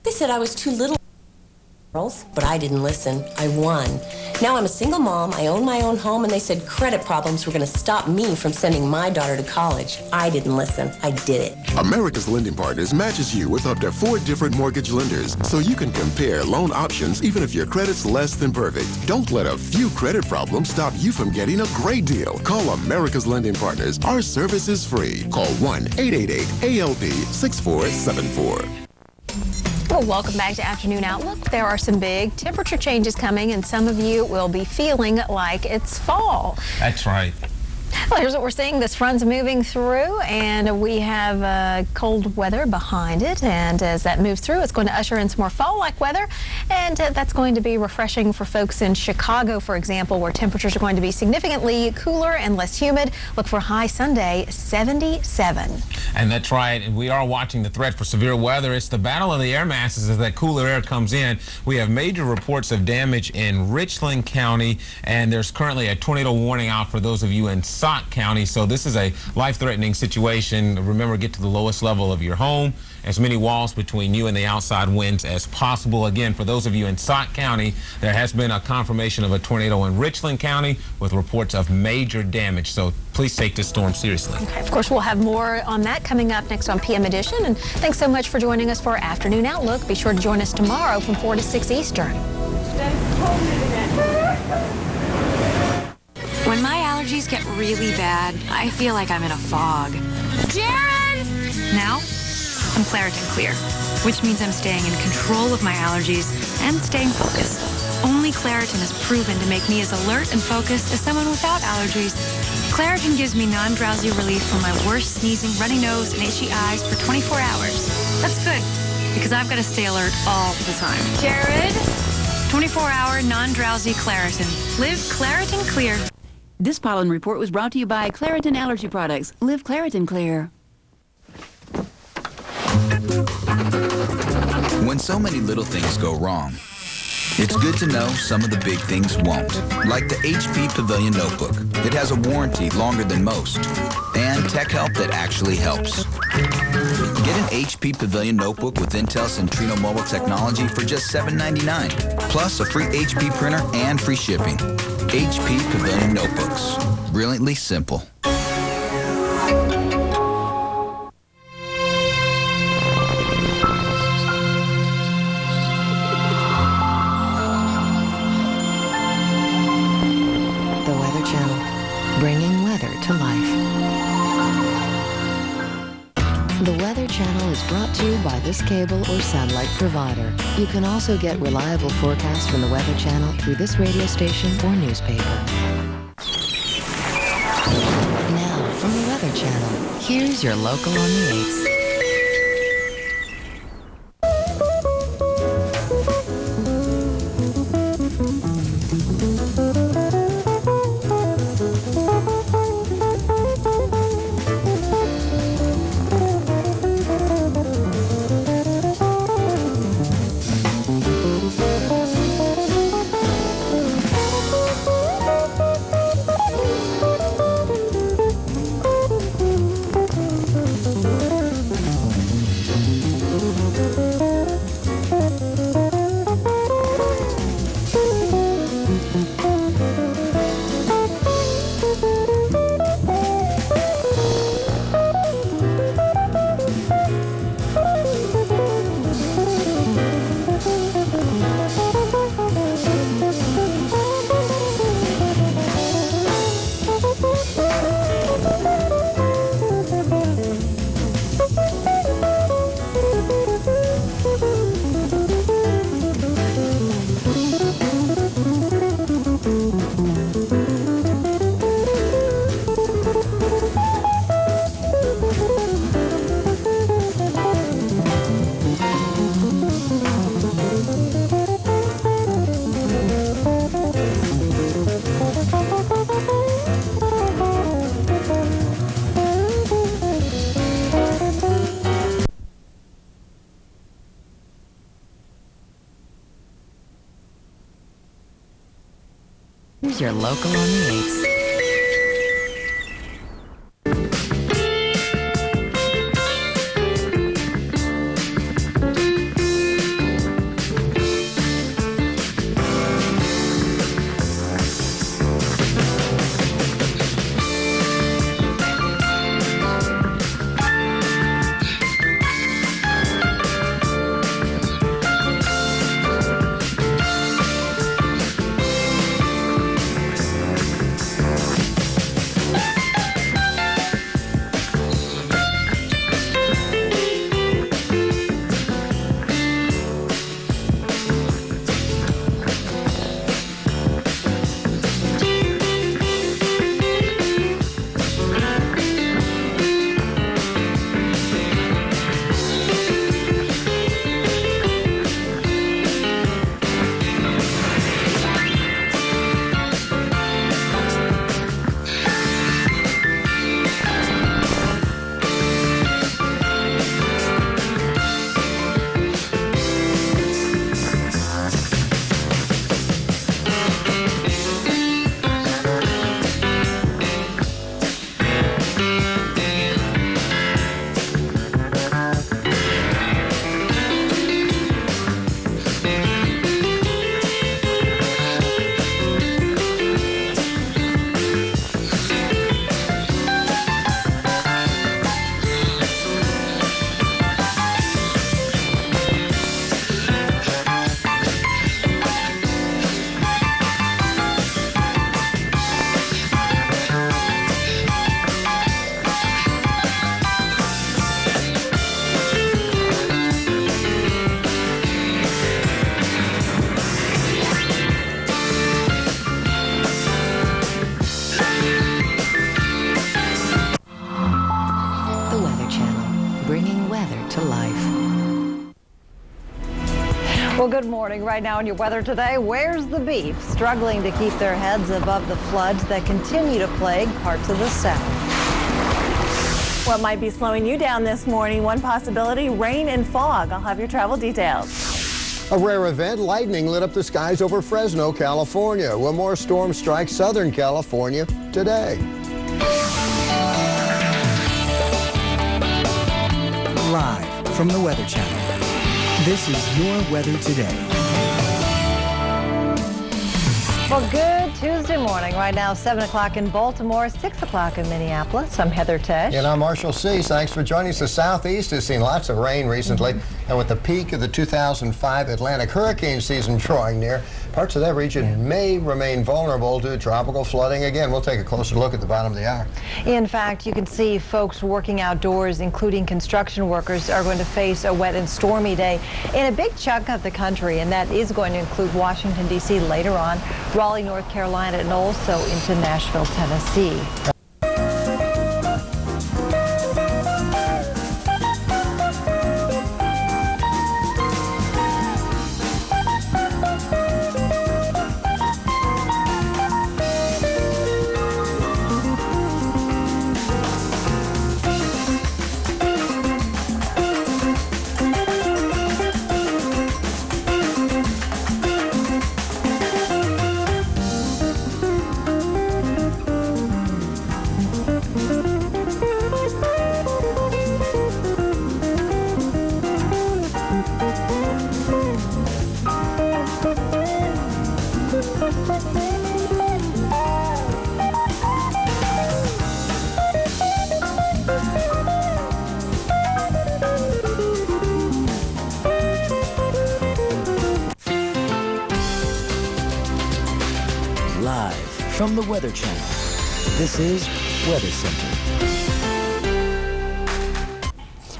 They said I was too little, but I didn't listen. I won. Now I'm a single mom, I own my own home, and they said credit problems were going to stop me from sending my daughter to college. I didn't listen. I did it. America's Lending Partners matches you with up to 4 different mortgage lenders, so you can compare loan options even if your credit's less than perfect. Don't let a few credit problems stop you from getting a great deal. Call America's Lending Partners. Our service is free. Call 1-888-ALP-6474. Well, welcome back to Afternoon Outlook. There are some big temperature changes coming, and some of you will be feeling like it's fall. That's right. Well, here's what we're seeing. This front's moving through, and we have cold weather behind it. And as that moves through, it's going to usher in some more fall-like weather. And that's going to be refreshing for folks in Chicago, for example, where temperatures are going to be significantly cooler and less humid. Look for high Sunday, 77. And that's right. And we are watching the threat for severe weather. It's the battle of the air masses as that cooler air comes in. We have major reports of damage in Richland County, and there's currently a tornado warning out for those of you in Sauk County. So this is a life-threatening situation. Remember, get to the lowest level of your home, as many walls between you and the outside winds as possible. Again, for those of you in Sauk County, there has been a confirmation of a tornado in Richland County with reports of major damage. So please take this storm seriously. Okay, of course, we'll have more on that coming up next on PM Edition. And thanks so much for joining us for our Afternoon Outlook. Be sure to join us tomorrow from 4 to 6 Eastern. When my allergies get really bad, I feel like I'm in a fog. Jared! Now, I'm Claritin Clear, which means I'm staying in control of my allergies and staying focused. Only Claritin is proven to make me as alert and focused as someone without allergies. Claritin gives me non-drowsy relief from my worst sneezing, runny nose, and itchy eyes for 24 hours. That's good, because I've got to stay alert all the time. Jared? 24-hour non-drowsy Claritin. Live Claritin Clear. This pollen report was brought to you by Claritin Allergy Products. Live Claritin Clear. When so many little things go wrong, it's good to know some of the big things won't. Like the HP Pavilion Notebook. It has a warranty longer than most. And tech help that actually helps. Get an HP Pavilion Notebook with Intel Centrino mobile technology for just $7.99. Plus a free HP printer and free shipping. HP Pavilion Notebooks. Brilliantly simple. The Weather Channel, bringing weather to life. The Weather Channel is brought to you by this cable or satellite provider. You can also get reliable forecasts from the Weather Channel through this radio station or newspaper. Now, from the Weather Channel, here's your local on the 8s. Here's your local on the 8s. Well, good morning. Right now in your weather today, where's the beef? Struggling to keep their heads above the floods that continue to plague parts of the south. What might be slowing you down this morning? One possibility, rain and fog. I'll have your travel details. A rare event, lightning lit up the skies over Fresno, California. Will more storms strike Southern California today? Live from the Weather Channel, this is your weather today. Well, good Tuesday morning. Right now, 7 o'clock in Baltimore, 6 o'clock in Minneapolis. I'm Heather Tesh. And I'm Marshall Cease. Thanks for joining us. The Southeast has seen lots of rain recently. And with the peak of the 2005 Atlantic hurricane season drawing near, parts of that region may remain vulnerable to tropical flooding. Again, we'll take a closer look at the bottom of the hour. In fact, you can see folks working outdoors, including construction workers, are going to face a wet and stormy day in a big chunk of the country, and that is going to include Washington, D.C. later on, Raleigh, North Carolina, and also into Nashville, Tennessee. From the Weather Channel, this is Weather Center.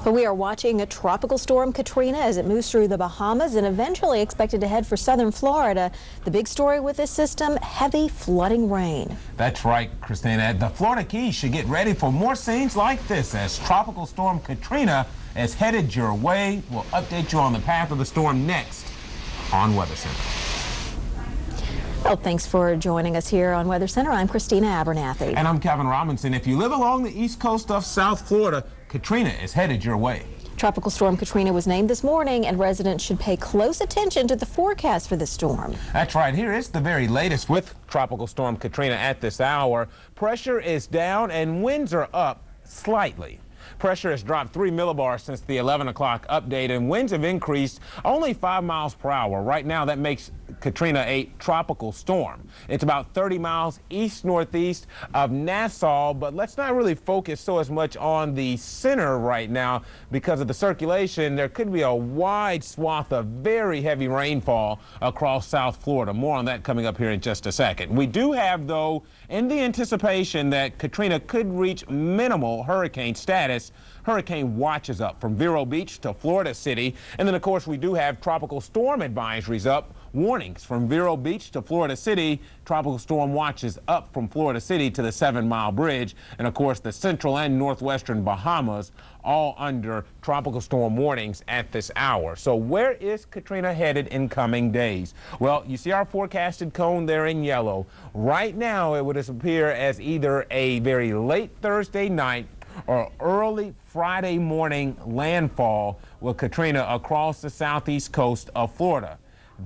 Well, we are watching a tropical storm Katrina as it moves through the Bahamas and eventually expected to head for southern Florida. The big story with this system, heavy flooding rain. That's right, Kristina. The Florida Keys should get ready for more scenes like this as tropical storm Katrina is headed your way. We'll update you on the path of the storm next on Weather Center. Well, thanks for joining us here on Weather Center. I'm Kristina Abernathy. And I'm Kevin Robinson. If you live along the east coast of South Florida, Katrina is headed your way. Tropical storm Katrina was named this morning, and residents should pay close attention to the forecast for this storm. That's right. Here is the very latest with tropical storm Katrina at this hour. Pressure is down and winds are up slightly. Pressure has dropped 3 millibars since the 11 o'clock update, and winds have increased only 5 miles per hour. Right now, that makes Katrina a tropical storm. It's about 30 miles east-northeast of Nassau, but let's not really focus so as much on the center right now because of the circulation. There could be a wide swath of very heavy rainfall across South Florida. More on that coming up here in just a second. We do have, though, in the anticipation that Katrina could reach minimal hurricane status, hurricane watches up from Vero Beach to Florida City. And then, of course, we do have tropical storm advisories up. Warnings from Vero Beach to Florida City. Tropical storm watches up from Florida City to the 7 Mile Bridge. And, of course, the central and northwestern Bahamas all under tropical storm warnings at this hour. So where is Katrina headed in coming days? Well, you see our forecasted cone there in yellow. Right now, it would appear as either a very late Thursday night or early Friday morning landfall with Katrina across the southeast coast of Florida.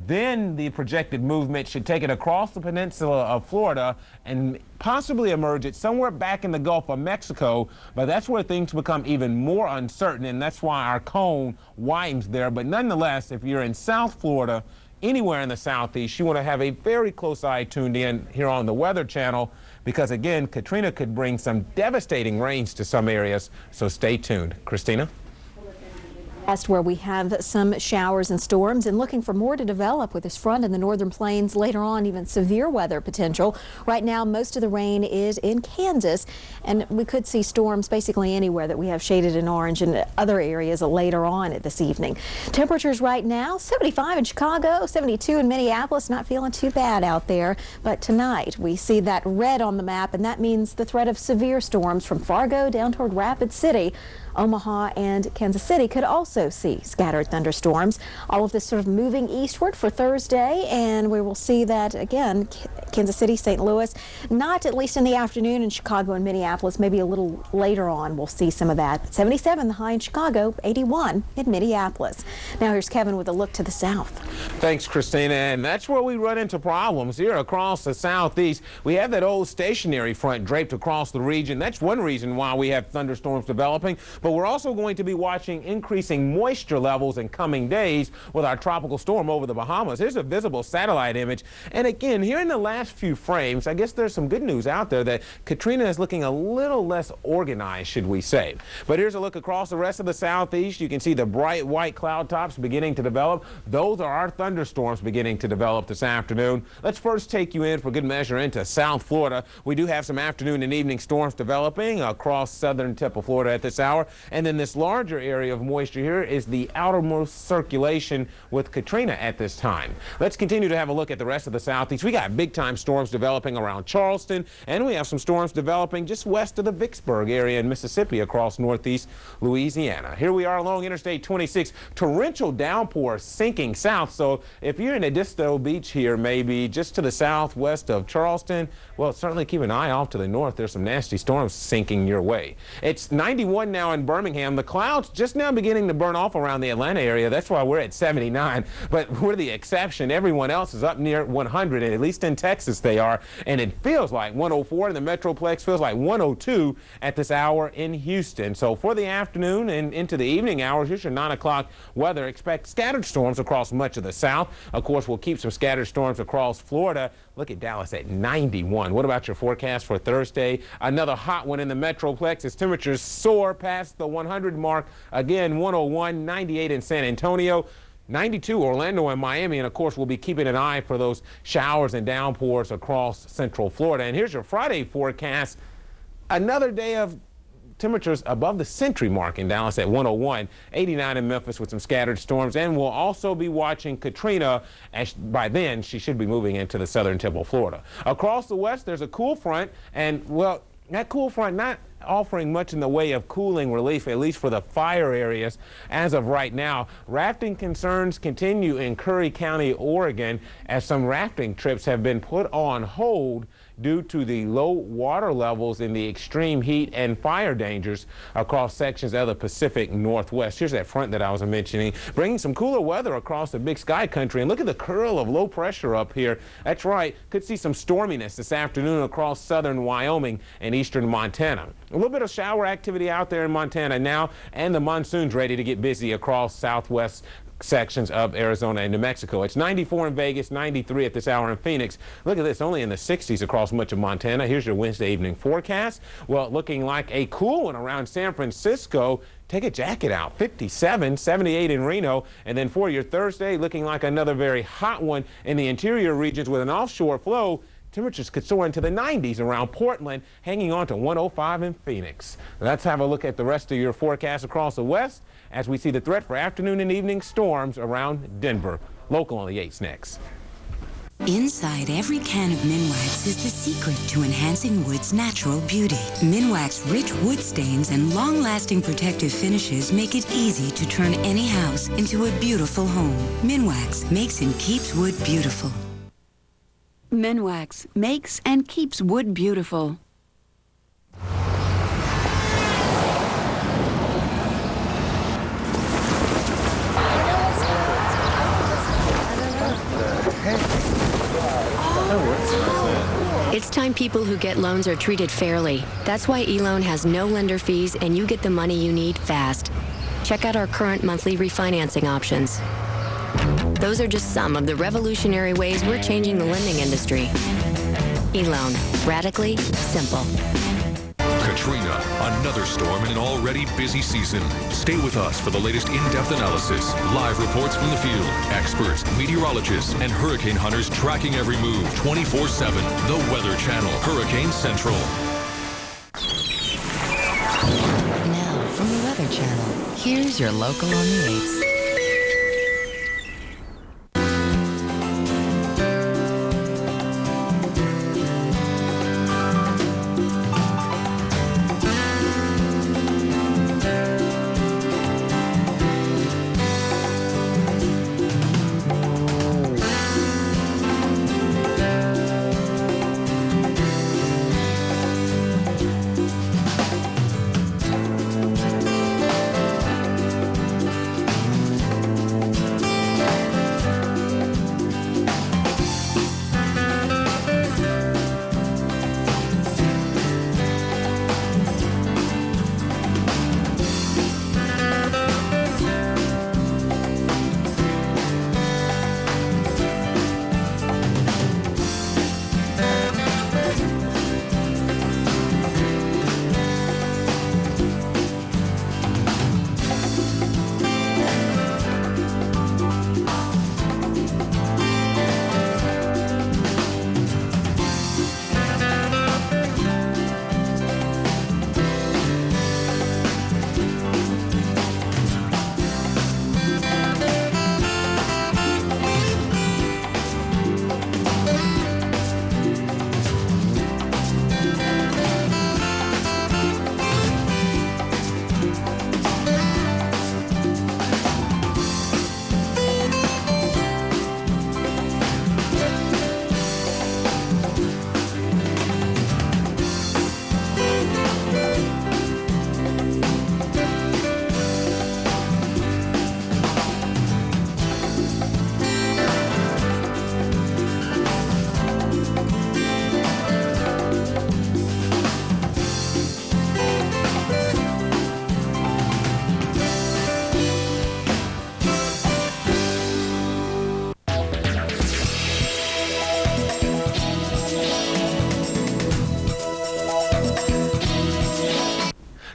Then the projected movement should take it across the peninsula of Florida and possibly emerge it somewhere back in the Gulf of Mexico, but that's where things become even more uncertain, and that's why our cone widens there. But nonetheless, if you're in South Florida, anywhere in the southeast, you want to have a very close eye tuned in here on the Weather Channel because, again, Katrina could bring some devastating rains to some areas, so stay tuned. Kristina? Where we have some showers and storms and looking for more to develop with this front in the northern plains later on, even severe weather potential. Right now, most of the rain is in Kansas, and we could see storms basically anywhere that we have shaded in orange and other areas later on this evening. Temperatures right now, 75 in Chicago, 72 in Minneapolis. Not feeling too bad out there, but tonight we see that red on the map, and that means the threat of severe storms from Fargo down toward Rapid City Omaha and Kansas City could also see scattered thunderstorms. All of this sort of moving eastward for Thursday, and we will see that again, Kansas City, St. Louis, not at least in the afternoon in Chicago and Minneapolis, maybe a little later on we'll see some of that. 77 the high in Chicago, 81 in Minneapolis. Now here's Kevin with a look to the south. Thanks, Kristina, and that's where we run into problems here across the southeast. We have that old stationary front draped across the region. That's one reason why we have thunderstorms developing, but we're also going to be watching increasing moisture levels in coming days with our tropical storm over the Bahamas. Here's a visible satellite image, and again, here in the last few frames, I guess there's some good news out there that Katrina is looking a little less organized, should we say. But here's a look across the rest of the southeast. You can see the bright white cloud tops beginning to develop. Those are our thunderstorms beginning to develop this afternoon. Let's first take you in for good measure into South Florida. We do have some afternoon and evening storms developing across southern tip of Florida at this hour. And then this larger area of moisture here is the outermost circulation with Katrina at this time. Let's continue to have a look at the rest of the southeast. We got big time storms developing around Charleston, and we have some storms developing just west of the Vicksburg area in Mississippi across northeast Louisiana. Here we are along Interstate 26. Torrential downpour sinking south. So if you're in Edisto Beach here, maybe just to the southwest of Charleston, well, certainly keep an eye off to the north. There's some nasty storms sinking your way. It's 91 now in Birmingham. The clouds just now beginning to burn off around the Atlanta area. That's why we're at 79, but we're the exception. Everyone else is up near 100, and at least in Texas they are, and it feels like 104 in the Metroplex, feels like 102 at this hour in Houston. So for the afternoon and into the evening hours, here's your 9 o'clock weather. Expect scattered storms across much of the south. Of course, we'll keep some scattered storms across Florida. Look at Dallas at 91. What about your forecast for Thursday? Another hot one in the Metroplex as temperatures soar past the 100 mark. Again, 101, 98 in San Antonio, 92 Orlando and Miami, and of course we'll be keeping an eye for those showers and downpours across central Florida. And here's your Friday forecast. Another day of temperatures above the century mark in Dallas at 101, 89 in Memphis with some scattered storms, and we'll also be watching Katrina, as by then she should be moving into the southern tip of Florida. Across the west there's a cool front, and well, that cool front not offering much in the way of cooling relief, at least for the fire areas as of right now. Rafting concerns continue in Curry County, Oregon, as some rafting trips have been put on hold due to the low water levels in the extreme heat and fire dangers across sections of the Pacific Northwest. Here's that front that I was mentioning, bringing some cooler weather across the Big Sky country. And look at the curl of low pressure up here. That's right, could see some storminess this afternoon across southern Wyoming and eastern Montana. A little bit of shower activity out there in Montana now, and the monsoon's ready to get busy across southwest sections of Arizona and New Mexico. It's 94 in Vegas, 93 at this hour in Phoenix. Look at this, only in the 60s across much of Montana. Here's your Wednesday evening forecast. Well, looking like a cool one around San Francisco. Take a jacket out. 57, 78 in Reno. And then for your Thursday, looking like another very hot one in the interior regions with an offshore flow. Temperatures could soar into the 90s around Portland, hanging on to 105 in Phoenix. Let's have a look at the rest of your forecast across the west as we see the threat for afternoon and evening storms around Denver. Local on the 8's next. Inside every can of Minwax is the secret to enhancing wood's natural beauty. Minwax rich wood stains and long-lasting protective finishes make it easy to turn any house into a beautiful home. Minwax makes and keeps wood beautiful. Minwax makes and keeps wood beautiful. It's time people who get loans are treated fairly. That's why eLoan has no lender fees and you get the money you need fast. Check out our current monthly refinancing options. Those are just some of the revolutionary ways we're changing the lending industry. eLoan, radically simple. Katrina, another storm in an already busy season. Stay with us for the latest in-depth analysis, live reports from the field, experts, meteorologists, and hurricane hunters tracking every move 24/7. The Weather Channel, Hurricane Central. Now, from the Weather Channel, here's your local on the 8s.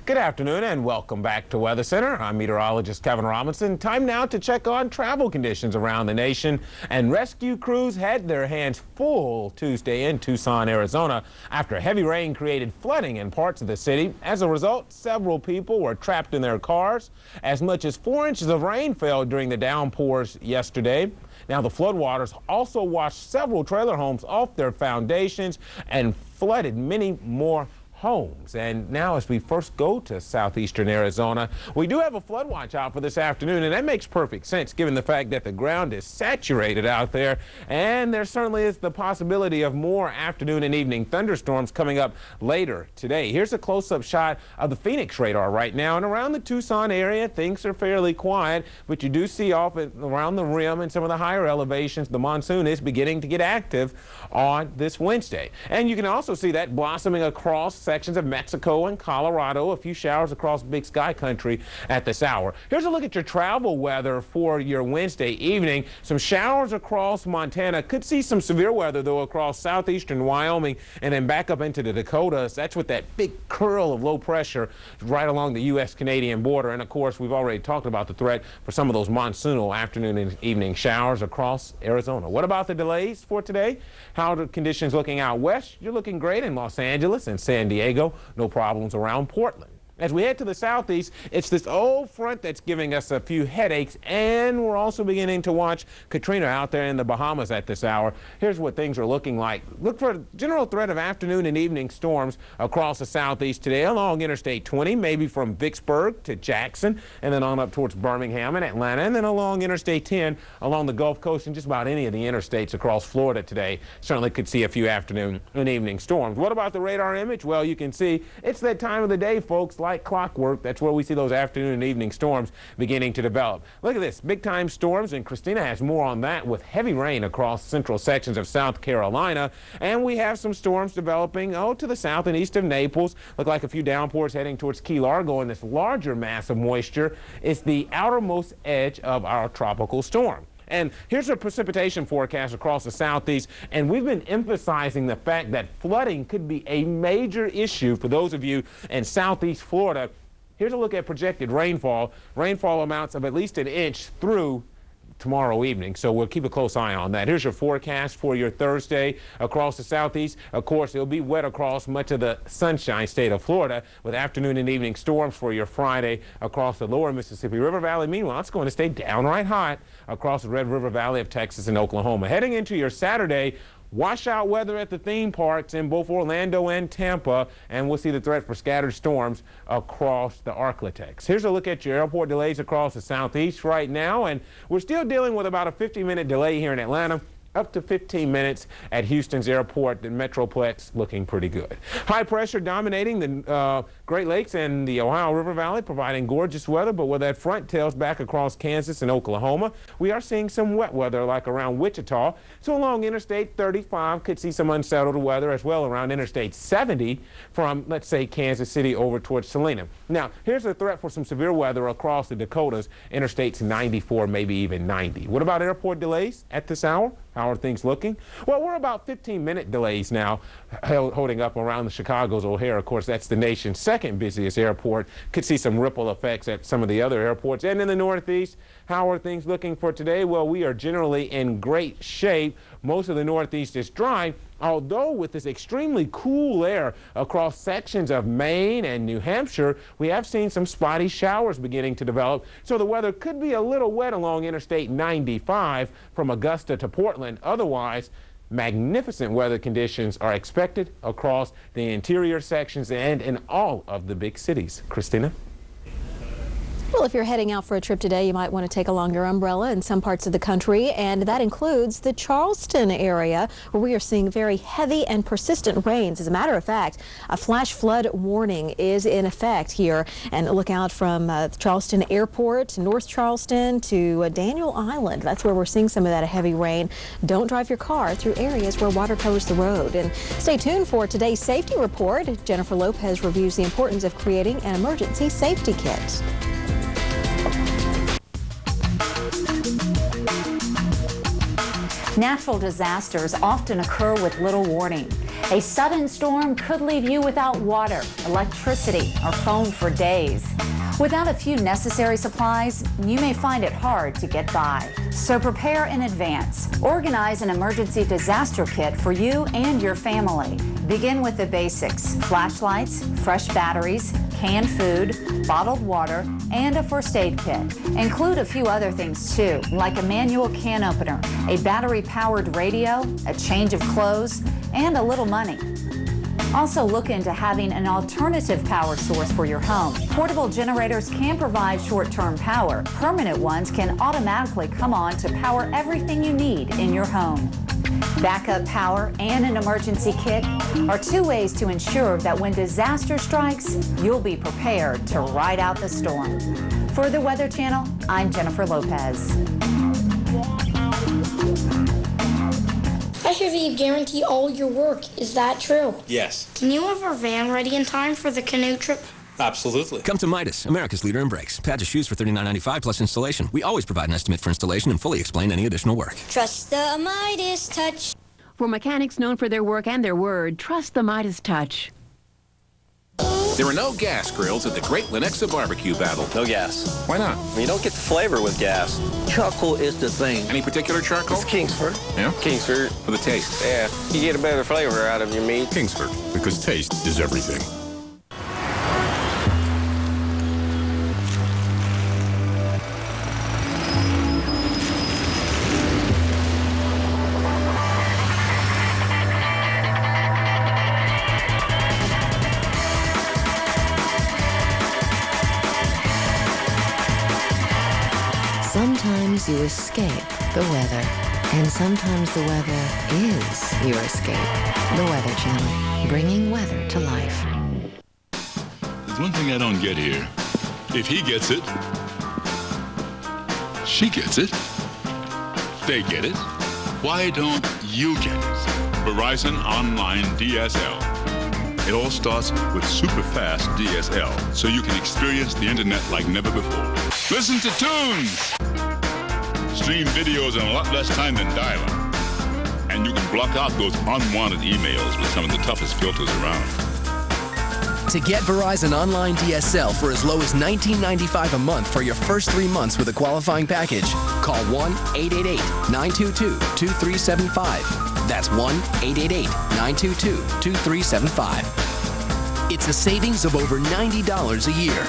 Good afternoon and welcome back to Weather Center. I'm meteorologist Kevin Robinson. Time now to check on travel conditions around the nation. And rescue crews had their hands full Tuesday in Tucson, Arizona, after heavy rain created flooding in parts of the city. As a result, several people were trapped in their cars. As much as 4 inches of rain fell during the downpours yesterday. Now, the floodwaters also washed several trailer homes off their foundations and flooded many more homes. And now, as we first go to southeastern Arizona, we do have a flood watch out for this afternoon, and that makes perfect sense given the fact that the ground is saturated out there, and there certainly is the possibility of more afternoon and evening thunderstorms coming up later today. Here's a close-up shot of the Phoenix radar right now, and around the Tucson area things are fairly quiet, but you do see off around the rim and some of the higher elevations the monsoon is beginning to get active on this Wednesday. And you can also see that blossoming across sections of Mexico and Colorado. A few showers across Big Sky country at this hour. Here's a look at your travel weather for your Wednesday evening. Some showers across Montana. Could see some severe weather, though, across southeastern Wyoming and then back up into the Dakotas. That's with that big curl of low pressure right along the U.S.-Canadian border. And, of course, we've already talked about the threat for some of those monsoonal afternoon and evening showers across Arizona. What about the delays for today? How are the conditions looking out west? You're looking great in Los Angeles and San Diego. No problems around Portland. As we head to the southeast, it's this old front that's giving us a few headaches, and we're also beginning to watch Katrina out there in the Bahamas at this hour. Here's what things are looking like. Look for a general threat of afternoon and evening storms across the southeast today along Interstate 20, maybe from Vicksburg to Jackson, and then on up towards Birmingham and Atlanta, and then along Interstate 10 along the Gulf Coast and just about any of the interstates across Florida today. Certainly could see a few afternoon and evening storms. What about the radar image? Well, you can see it's that time of the day, folks. Like clockwork, that's where we see those afternoon and evening storms beginning to develop. Look at this, big time storms, and Kristina has more on that with heavy rain across central sections of South Carolina. And we have some storms developing to the south and east of Naples. Look like a few downpours heading towards Key Largo, and this larger mass of moisture is the outermost edge of our tropical storm. And here's a precipitation forecast across the southeast, and we've been emphasizing the fact that flooding could be a major issue for those of you in southeast Florida. Here's a look at projected rainfall. Rainfall amounts of at least an inch through tomorrow evening, so we'll keep a close eye on that. Here's your forecast for your Thursday across the southeast. Of course, it'll be wet across much of the sunshine state of Florida with afternoon and evening storms for your Friday across the lower Mississippi River Valley. Meanwhile, it's going to stay downright hot across the Red River Valley of Texas and Oklahoma. Heading into your Saturday, washout weather at the theme parks in both Orlando and Tampa, and we'll see the threat for scattered storms across the Arklatex. Here's a look at your airport delays across the southeast right now, and we're still dealing with about a 50-minute delay here in Atlanta. Up to 15 minutes at Houston's airport. The Metroplex looking pretty good. High pressure dominating the Great Lakes and the Ohio River Valley, providing gorgeous weather, but where that front tails back across Kansas and Oklahoma, we are seeing some wet weather like around Wichita. So along Interstate 35 could see some unsettled weather as well around Interstate 70 from, let's say, Kansas City over towards Salina. Now, here's a threat for some severe weather across the Dakotas, Interstates 94, maybe even 90. What about airport delays at this hour? How are things looking? Well, we're about 15-minute delays now holding up around the Chicago's O'Hare. Of course, that's the nation's second busiest airport. Could see some ripple effects at some of the other airports. And in the Northeast, how are things looking for today? Well, we are generally in great shape. Most of the Northeast is dry, although with this extremely cool air across sections of Maine and New Hampshire, we have seen some spotty showers beginning to develop. So the weather could be a little wet along Interstate 95 from Augusta to Portland. Otherwise, magnificent weather conditions are expected across the interior sections and in all of the big cities. Kristina? Well, if you're heading out for a trip today, you might want to take along your umbrella in some parts of the country, and that includes the Charleston area, where we are seeing very heavy and persistent rains. As a matter of fact, a flash flood warning is in effect here, and look out from Charleston Airport, North Charleston to Daniel Island. That's where we're seeing some of that heavy rain. Don't drive your car through areas where water covers the road. And stay tuned for today's safety report. Jennifer Lopez reviews the importance of creating an emergency safety kit. Natural disasters often occur with little warning. A sudden storm could leave you without water, electricity, or phone for days. Without a few necessary supplies, you may find it hard to get by. So prepare in advance. Organize an emergency disaster kit for you and your family. Begin with the basics: flashlights, fresh batteries, canned food, bottled water, and a first aid kit. Include a few other things too, like a manual can opener, a battery-powered radio, a change of clothes, and a little money. Also look into having an alternative power source for your home. Portable generators can provide short-term power. Permanent ones can automatically come on to power everything you need in your home. Backup power and an emergency kit are two ways to ensure that when disaster strikes, you'll be prepared to ride out the storm. For the Weather Channel, I'm Jennifer Lopez. I hear that you guarantee all your work. Is that true? Yes. Can you have our van ready in time for the canoe trip? Absolutely. Come to Midas, America's leader in brakes. Pads or shoes for $39.95 plus installation. We always provide an estimate for installation and fully explain any additional work. Trust the Midas touch. For mechanics known for their work and their word, trust the Midas touch. There are no gas grills at the Great Lenexa Barbecue Battle. No gas. Why not? You don't get the flavor with gas. Charcoal is the thing. Any particular charcoal? It's Kingsford. Yeah? Kingsford. For the taste. Yeah, you get a better flavor out of your meat. Kingsford, because taste is everything. Sometimes you escape the weather, and sometimes the weather is your escape. The Weather Channel, bringing weather to life. There's one thing I don't get here. If he gets it, she gets it, they get it. Why don't you get it? Verizon Online DSL. It all starts with super fast DSL, so you can experience the internet like never before. Listen to tunes! Stream videos in a lot less time than dial-up. And you can block out those unwanted emails with some of the toughest filters around. To get Verizon Online DSL for as low as $19.95 a month for your first 3 months with a qualifying package, call 1-888-922-2375. That's 1-888-922-2375. It's a savings of over $90 a year.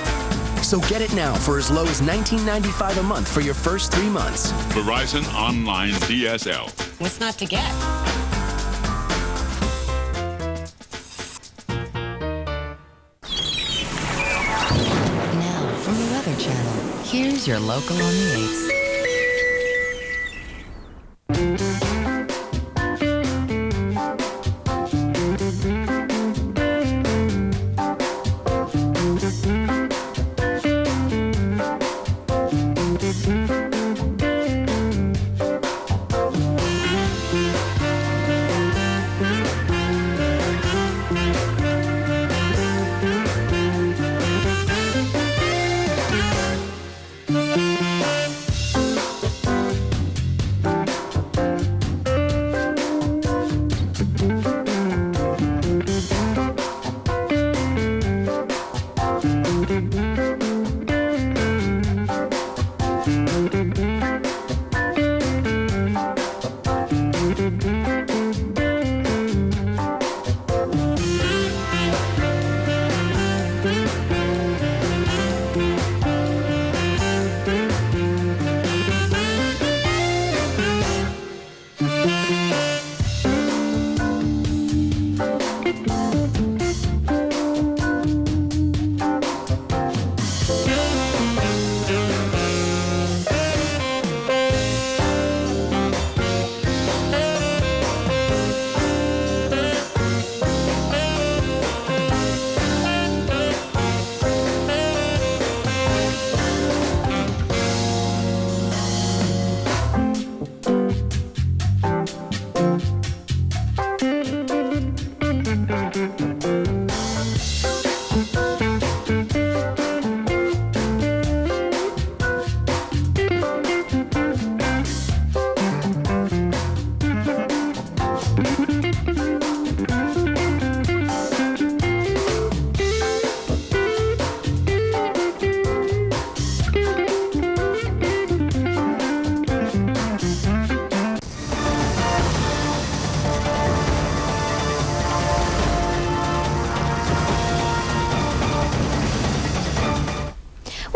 So get it now for as low as $19.95 a month for your first 3 months. Verizon Online DSL. What's not to get? Now, from the Weather Channel, here's your local on the 8s.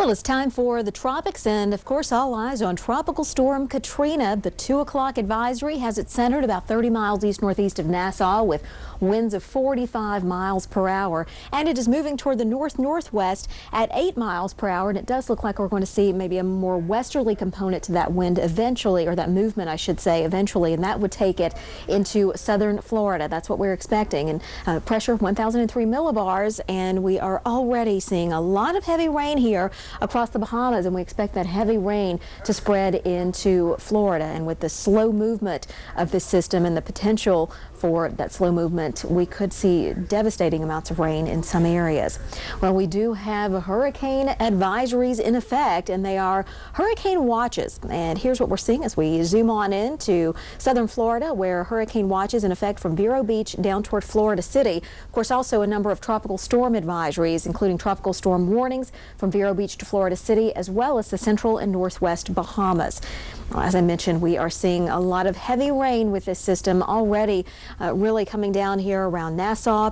Well, it's time for the tropics, and of course all eyes on Tropical Storm Katrina. The 2 o'clock advisory has it centered about 30 miles east-northeast of Nassau with winds of 45 miles per hour, and it is moving toward the north-northwest at 8 miles per hour, and it does look like we're going to see maybe a more westerly component to that wind eventually, or that movement I should say eventually, and that would take it into southern Florida. That's what we're expecting, and pressure 1,003 millibars, and we are already seeing a lot of heavy rain here across the Bahamas, and we expect that heavy rain to spread into Florida. And with the slow movement of this system and the potential for that slow movement, we could see devastating amounts of rain in some areas. Well, we do have hurricane advisories in effect, and they are hurricane watches. And here's what we're seeing as we zoom on into southern Florida, where hurricane watches in effect from Vero Beach down toward Florida City. Of course, also a number of tropical storm advisories, including tropical storm warnings from Vero Beach to Florida City, as well as the central and northwest Bahamas. As I mentioned, we are seeing a lot of heavy rain with this system already really coming down here around Nassau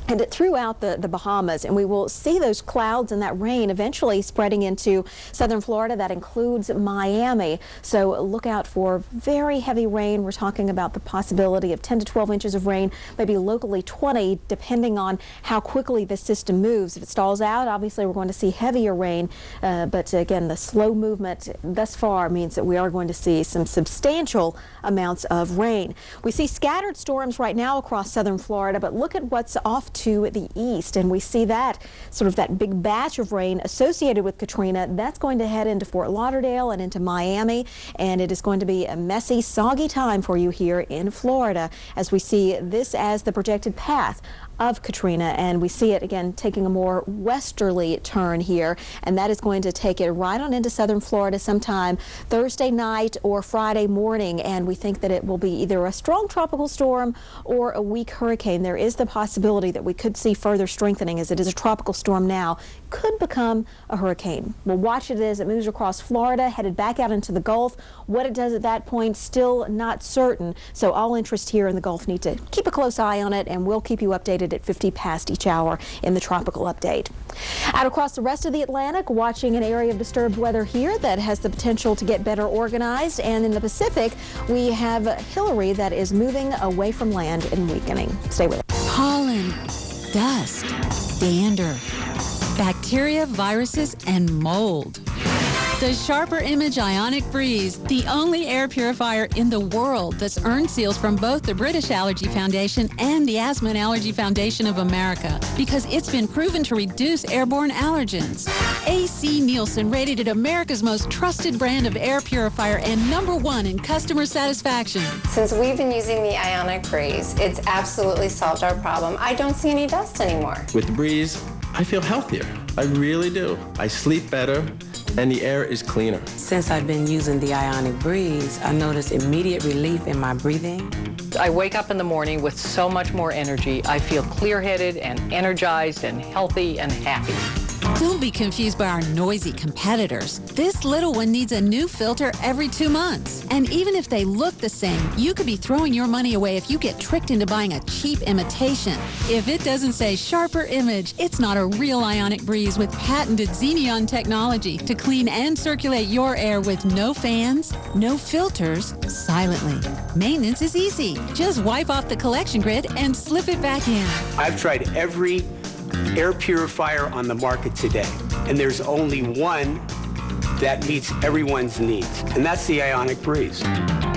and throughout the Bahamas, and we will see those clouds and that rain eventually spreading into southern Florida. That includes Miami, so look out for very heavy rain. We're talking about the possibility of 10 to 12 inches of rain, maybe locally 20, depending on how quickly this system moves. If it stalls out, obviously we're going to see heavier rain, but again, the slow movement thus far means that we are going to see some substantial amounts of rain. We see scattered storms right now across southern Florida, but look at what's off to the east, and we see that sort of that big batch of rain associated with Katrina. That's going to head into Fort Lauderdale and into Miami, and it is going to be a messy, soggy time for you here in Florida as we see this as the projected path of Katrina, and we see it again taking a more westerly turn here, and that is going to take it right on into southern Florida sometime Thursday night or Friday morning, and we think that it will be either a strong tropical storm or a weak hurricane. There is the possibility that we could see further strengthening, as it is a tropical storm now, could become a hurricane. We'll watch it as it moves across Florida, headed back out into the Gulf. What it does at that point, still not certain, so all interest here in the Gulf need to keep a close eye on it, and we'll keep you updated at 50 past each hour in the tropical update. Out across the rest of the Atlantic, watching an area of disturbed weather here that has the potential to get better organized, and in the Pacific we have Hillary that is moving away from land and weakening. Stay with us. Pollen, dust, dander, bacteria, viruses, and mold. The Sharper Image Ionic Breeze, the only air purifier in the world that's earned seals from both the British Allergy Foundation and the Asthma and Allergy Foundation of America, because it's been proven to reduce airborne allergens. AC Nielsen rated it America's most trusted brand of air purifier and #1 in customer satisfaction. Since we've been using the Ionic Breeze, it's absolutely solved our problem. I don't see any dust anymore. With the Breeze, I feel healthier. I really do. I sleep better, and the air is cleaner. Since I've been using the Ionic Breeze, I notice immediate relief in my breathing. I wake up in the morning with so much more energy. I feel clear-headed and energized and healthy and happy. Don't be confused by our noisy competitors. This little one needs a new filter every 2 months. And even if they look the same, you could be throwing your money away if you get tricked into buying a cheap imitation. If it doesn't say Sharper Image, it's not a real Ionic Breeze with patented Xeneon technology to clean and circulate your air with no fans, no filters, silently. Maintenance is easy. Just wipe off the collection grid and slip it back in. I've tried every air purifier on the market today, and there's only one that meets everyone's needs, and that's the Ionic Breeze.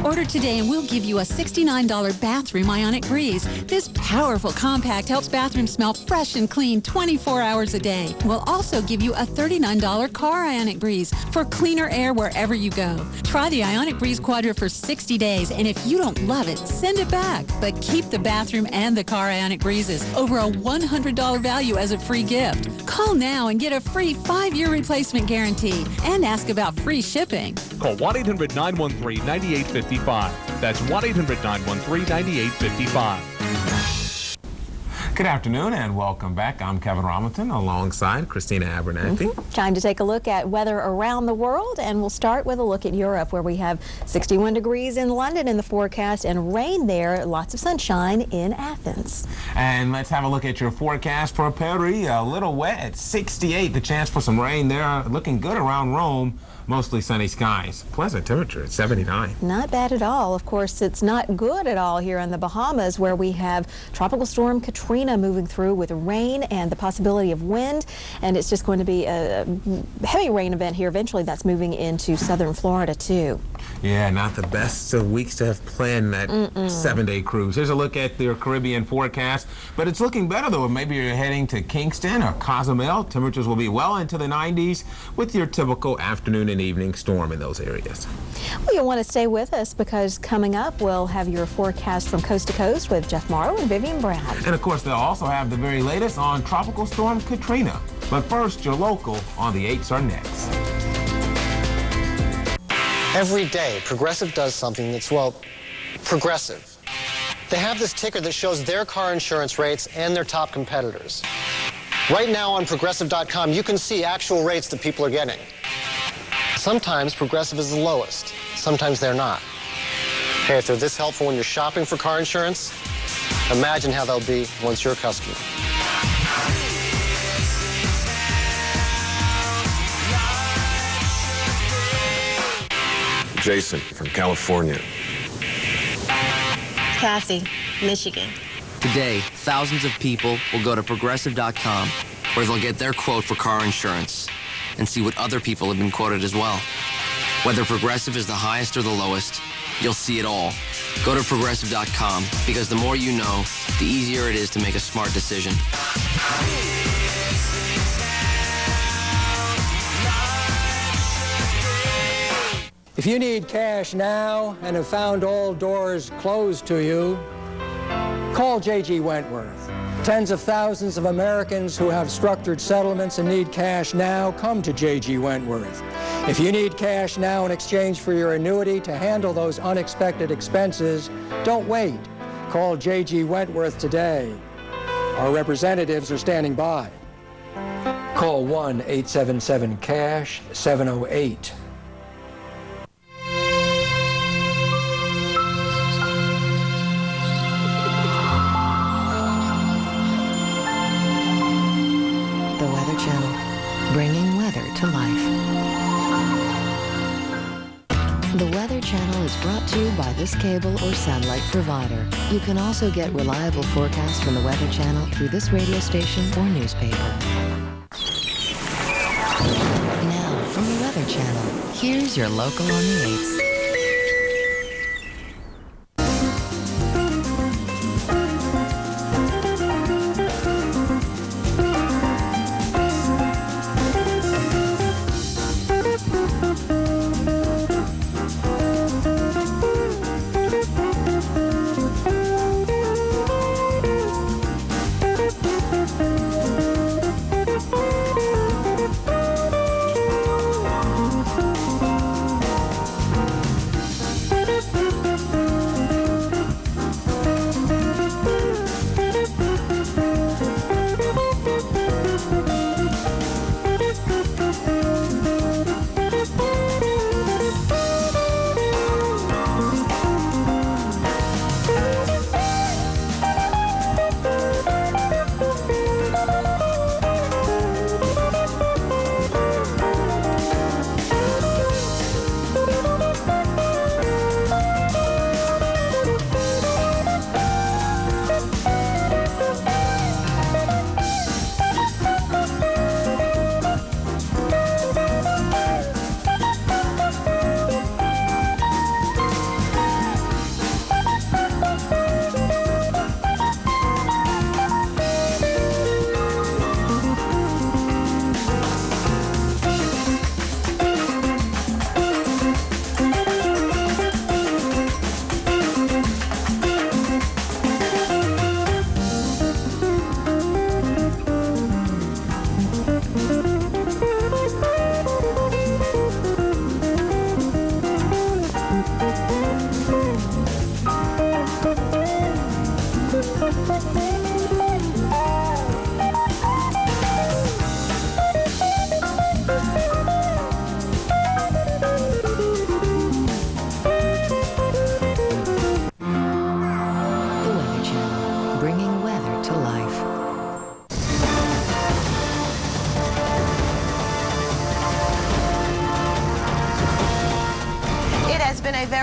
Order today and we'll give you a $69 bathroom Ionic Breeze. This powerful compact helps bathrooms smell fresh and clean 24 hours a day. We'll also give you a $39 car Ionic Breeze for cleaner air wherever you go. Try the Ionic Breeze Quadra for 60 days, and if you don't love it, send it back. But keep the bathroom and the car Ionic Breezes, over a $100 value as a free gift. Call now and get a free 5-year replacement guarantee and ask about free shipping. Call 1-800-913-9855. That's 1-800-913-9855. Good afternoon and welcome back. I'm Kevin Robinson alongside Kristina Abernathy. Time to take a look at weather around the world, and we'll start with a look at Europe, where we have 61 degrees in London in the forecast and rain there, lots of sunshine in Athens. And let's have a look at your forecast for Paris. A little wet at 68, the chance for some rain there. Looking good around Rome. Mostly sunny skies. Pleasant temperature at 79. Not bad at all. Of course, it's not good at all here in the Bahamas, where we have Tropical Storm Katrina moving through with rain and the possibility of wind. And it's just going to be a heavy rain event here. Eventually, that's moving into southern Florida, too. Yeah, not the best weeks to have planned that 7-day cruise. Here's a look at their Caribbean forecast. But it's looking better, though. Maybe you're heading to Kingston or Cozumel. Temperatures will be well into the 90s with your typical afternoon and evening storm in those areas. Well, you'll want to stay with us, because coming up, we'll have your forecast from coast to coast with Jeff Morrow and Vivian Brown. And of course, they'll also have the very latest on Tropical Storm Katrina. But first, your local on the 8s are next. Every day, Progressive does something that's, well, progressive. They have this ticker that shows their car insurance rates and their top competitors. Right now on Progressive.com, you can see actual rates that people are getting. Sometimes Progressive is the lowest. Sometimes they're not. Hey, if they're this helpful when you're shopping for car insurance, imagine how they'll be once you're a customer. Jason from California. Cassie, Michigan. Today, thousands of people will go to Progressive.com, where they'll get their quote for car insurance and see what other people have been quoted as well. Whether Progressive is the highest or the lowest, you'll see it all. Go to Progressive.com, because the more you know, the easier it is to make a smart decision. If you need cash now and have found all doors closed to you, call J.G. Wentworth. Tens of thousands of Americans who have structured settlements and need cash now come to J.G. Wentworth. If you need cash now in exchange for your annuity to handle those unexpected expenses, don't wait. Call J.G. Wentworth today. Our representatives are standing by. Call 1-877-CASH-708. Bringing weather to life. The Weather Channel is brought to you by this cable or satellite provider. You can also get reliable forecasts from the Weather Channel through this radio station or newspaper. Now, from the Weather Channel, here's your local on the 8s.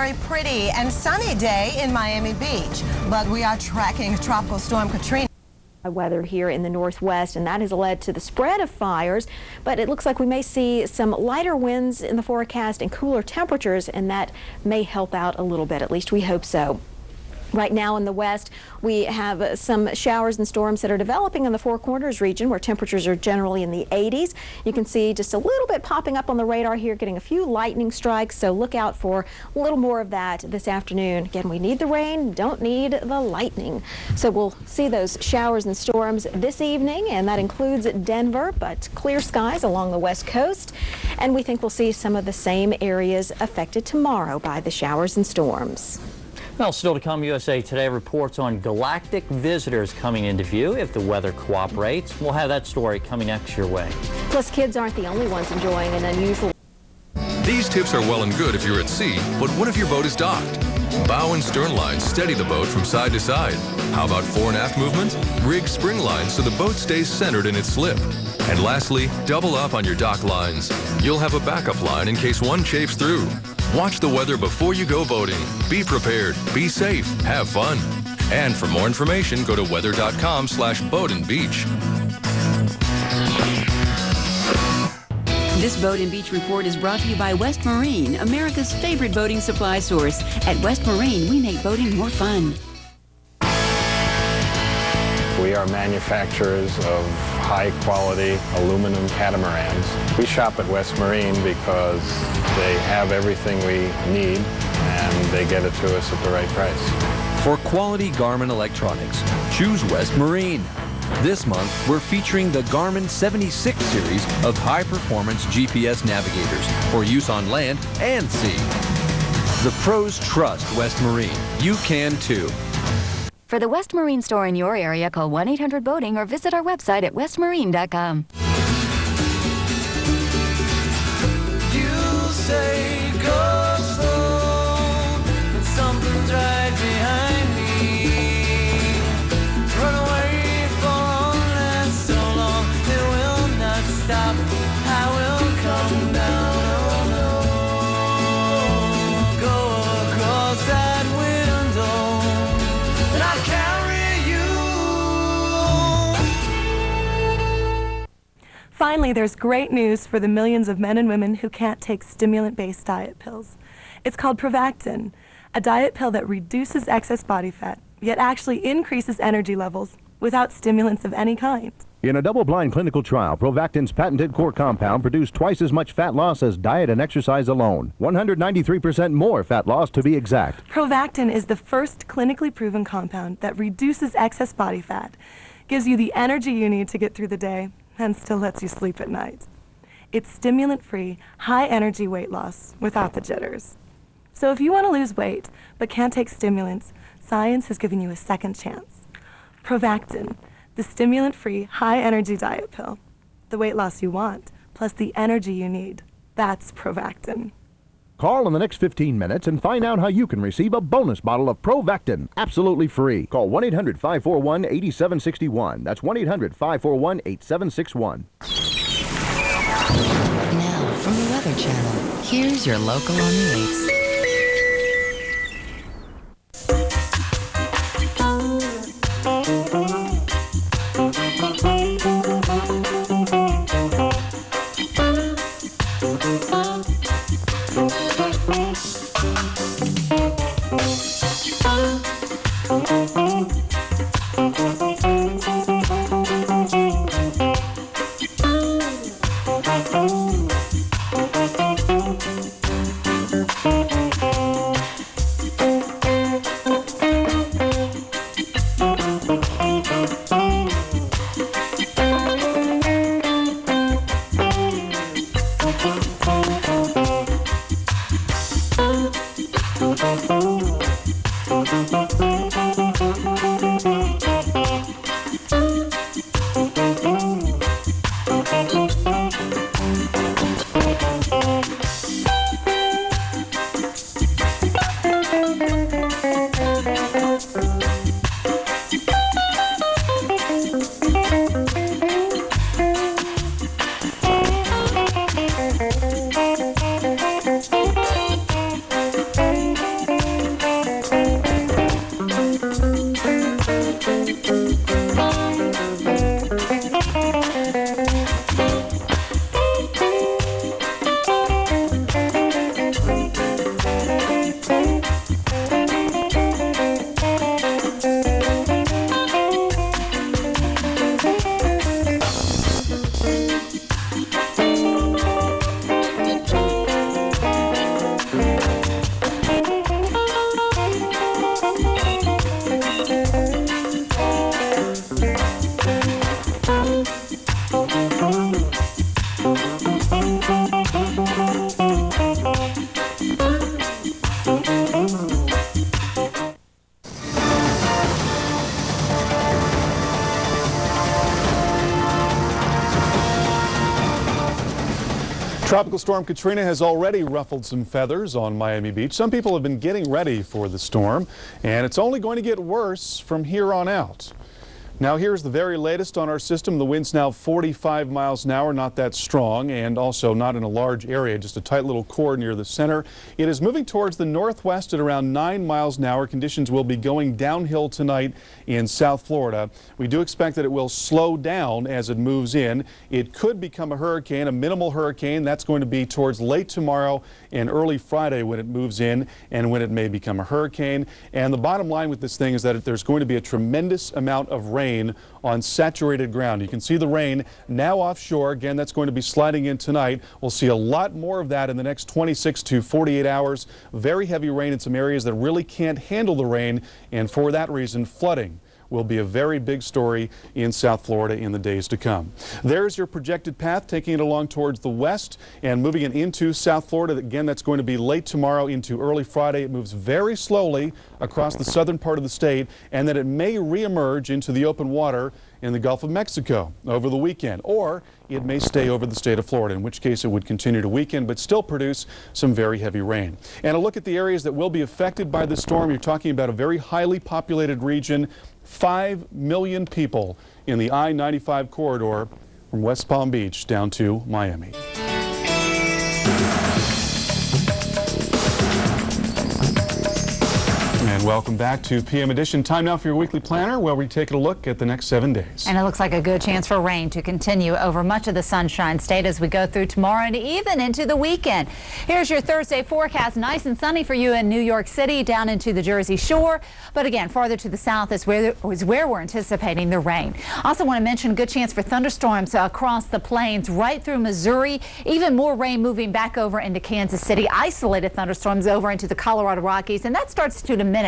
very pretty and sunny day in Miami Beach, but we are tracking Tropical Storm Katrina. Weather here in the northwest, and that has led to the spread of fires, but it looks like we may see some lighter winds in the forecast and cooler temperatures, and that may help out a little bit. At least we hope so. Right now in the west, we have some showers and storms that are developing in the Four Corners region where temperatures are generally in the 80s. You can see just a little bit popping up on the radar here, getting a few lightning strikes, so look out for a little more of that this afternoon. Again, we need the rain, don't need the lightning. So we'll see those showers and storms this evening, and that includes Denver, but clear skies along the west coast. And we think we'll see some of the same areas affected tomorrow by the showers and storms. Well, still to come, USA Today reports on galactic visitors coming into view if the weather cooperates. We'll have that story coming next your way. Plus, kids aren't the only ones enjoying an unusual. These tips are well and good if you're at sea, but what if your boat is docked? Bow and stern lines steady the boat from side to side. How about fore and aft movement? Rig spring lines so the boat stays centered in its slip. And lastly, double up on your dock lines. You'll have a backup line in case one chafes through. Watch the weather before you go boating. Be prepared, be safe, have fun. And for more information, go to weather.com/boat and beach. This Boat and Beach report is brought to you by West Marine, America's favorite boating supply source. At West Marine, we make boating more fun. We are manufacturers of high-quality aluminum catamarans. We shop at West Marine because they have everything we need and they get it to us at the right price. For quality Garmin electronics, choose West Marine. This month, we're featuring the Garmin 76 series of high-performance GPS navigators for use on land and sea. The pros trust West Marine. You can too. For the West Marine store in your area, call 1-800-BOATING or visit our website at westmarine.com. You say go slow, but something's right behind me. Run away for last so long, it will not stop. I will come down, oh no. Go across that window, and I'll carry you. Finally, there's great news for the millions of men and women who can't take stimulant-based diet pills. It's called Provactin, a diet pill that reduces excess body fat, yet actually increases energy levels without stimulants of any kind. In a double-blind clinical trial, Provactin's patented core compound produced twice as much fat loss as diet and exercise alone. 193% more fat loss to be exact. Provactin is the first clinically proven compound that reduces excess body fat, gives you the energy you need to get through the day, and still lets you sleep at night. It's stimulant-free, high-energy weight loss without the jitters. So if you want to lose weight but can't take stimulants, science has given you a second chance. Provactin, the stimulant-free, high-energy diet pill. The weight loss you want, plus the energy you need. That's Provactin. Call in the next 15 minutes and find out how you can receive a bonus bottle of Provactin, absolutely free. Call 1-800-541-8761. That's 1-800-541-8761. Now, from the Weather Channel, here's your local on the 8s. Tropical storm Katrina has already ruffled some feathers on Miami Beach. Some people have been getting ready for the storm, and it's only going to get worse from here on out. Now here's the very latest on our system. The wind's now 45 miles an hour, not that strong, and also not in a large area, just a tight little core near the center. It is moving towards the northwest at around 9 miles an hour. Conditions will be going downhill tonight in South Florida. We do expect that it will slow down as it moves in. It could become a hurricane, a minimal hurricane. That's going to be towards late tomorrow and early Friday when it moves in and when it may become a hurricane. And the bottom line with this thing is that there's going to be a tremendous amount of rain on saturated ground. You can see the rain now offshore. Again, that's going to be sliding in tonight. We'll see a lot more of that in the next 26 to 48 hours. Very heavy rain in some areas that really can't handle the rain, and for that reason, flooding will be a very big story in South Florida in the days to come. There's your projected path, taking it along towards the west and moving it into South Florida. Again, that's going to be late tomorrow into early Friday. It moves very slowly across the southern part of the state, and then it may reemerge into the open water in the Gulf of Mexico over the weekend, or it may stay over the state of Florida, in which case it would continue to weaken but still produce some very heavy rain. And a look at the areas that will be affected by the storm. You're talking about a very highly populated region. 5 million people in the I-95 corridor from West Palm Beach down to Miami. And welcome back to PM Edition. Time now for your weekly planner, where we take a look at the next 7 days. And it looks like a good chance for rain to continue over much of the Sunshine State as we go through tomorrow and even into the weekend. Here's your Thursday forecast. Nice and sunny for you in New York City, down into the Jersey Shore. But again, farther to the south is where we're anticipating the rain. Also want to mention good chance for thunderstorms across the plains right through Missouri. Even more rain moving back over into Kansas City. Isolated thunderstorms over into the Colorado Rockies, and that starts to diminish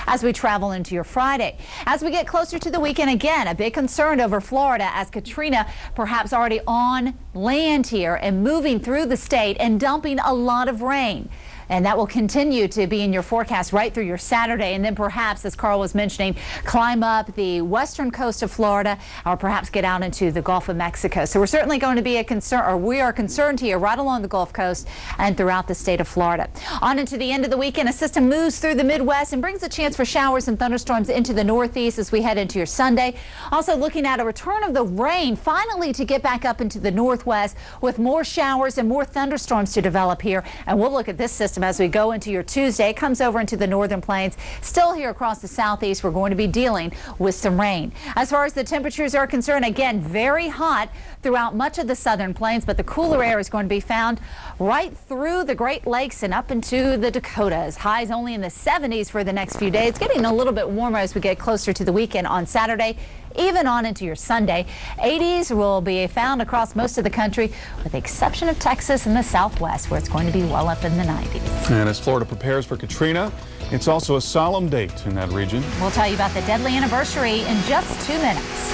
as we travel into your Friday. As we get closer to the weekend, again, a big concern over Florida as Katrina perhaps already on land here and moving through the state and dumping a lot of rain. And that will continue to be in your forecast right through your Saturday, and then perhaps, as Carl was mentioning, climb up the western coast of Florida or perhaps get out into the Gulf of Mexico. So we're certainly going to be a concern, or we are concerned here right along the Gulf Coast and throughout the state of Florida. On into the end of the weekend, a system moves through the Midwest and brings a chance for showers and thunderstorms into the Northeast as we head into your Sunday. Also looking at a return of the rain finally to get back up into the Northwest with more showers and more thunderstorms to develop here. And we'll look at this system as we go into your Tuesday. It comes over into the northern plains. Still here across the southeast, we're going to be dealing with some rain. As far as the temperatures are concerned, again, very hot throughout much of the southern plains, but the cooler air is going to be found right through the Great Lakes and up into the Dakotas. Highs only in the 70s for the next few days. Getting a little bit warmer as we get closer to the weekend on Saturday, even on into your Sunday. 80s will be found across most of the country, with the exception of Texas and the Southwest, where it's going to be well up in the 90s. And as Florida prepares for Katrina, it's also a solemn date in that region. We'll tell you about the deadly anniversary in just 2 minutes.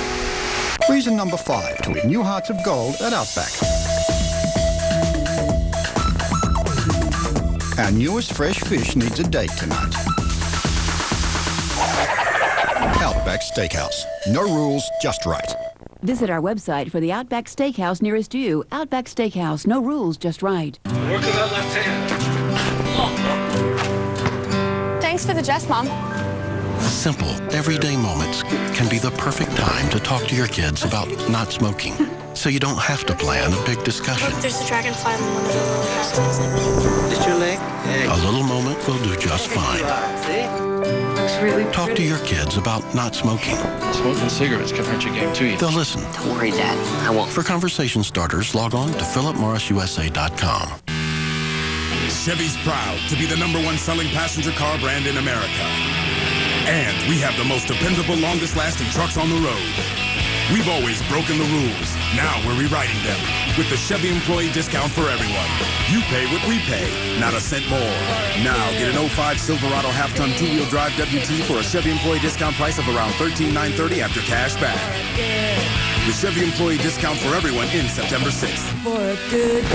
Reason number 5 to win new hearts of gold at Outback. Our newest fresh fish needs a date tonight. Outback Steakhouse. No rules, just right. Visit our website for the Outback Steakhouse nearest you. Outback Steakhouse, no rules, just right. Work with that left hand. Thanks for the jest, Mom. Simple, everyday moments can be the perfect time to talk to your kids about not smoking. So you don't have to plan a big discussion. Look, there's a dragonfly on one of the little houses. Is your leg? A little moment will do just fine. Talk to your kids about not smoking. Smoking cigarettes can hurt your game too. They'll listen. Don't worry, Dad. I won't. For conversation starters, log on to philipmorrisusa.com. Chevy's proud to be the #1 selling passenger car brand in America. And we have the most dependable, longest-lasting trucks on the road. We've always broken the rules. Now we're rewriting them with the Chevy employee discount for everyone. You pay what we pay, not a cent more. Now get an 05 Silverado half-ton two-wheel drive WT for a Chevy employee discount price of around $13,930 after cash back. The Chevy employee discount for everyone ends September 6th. For a good.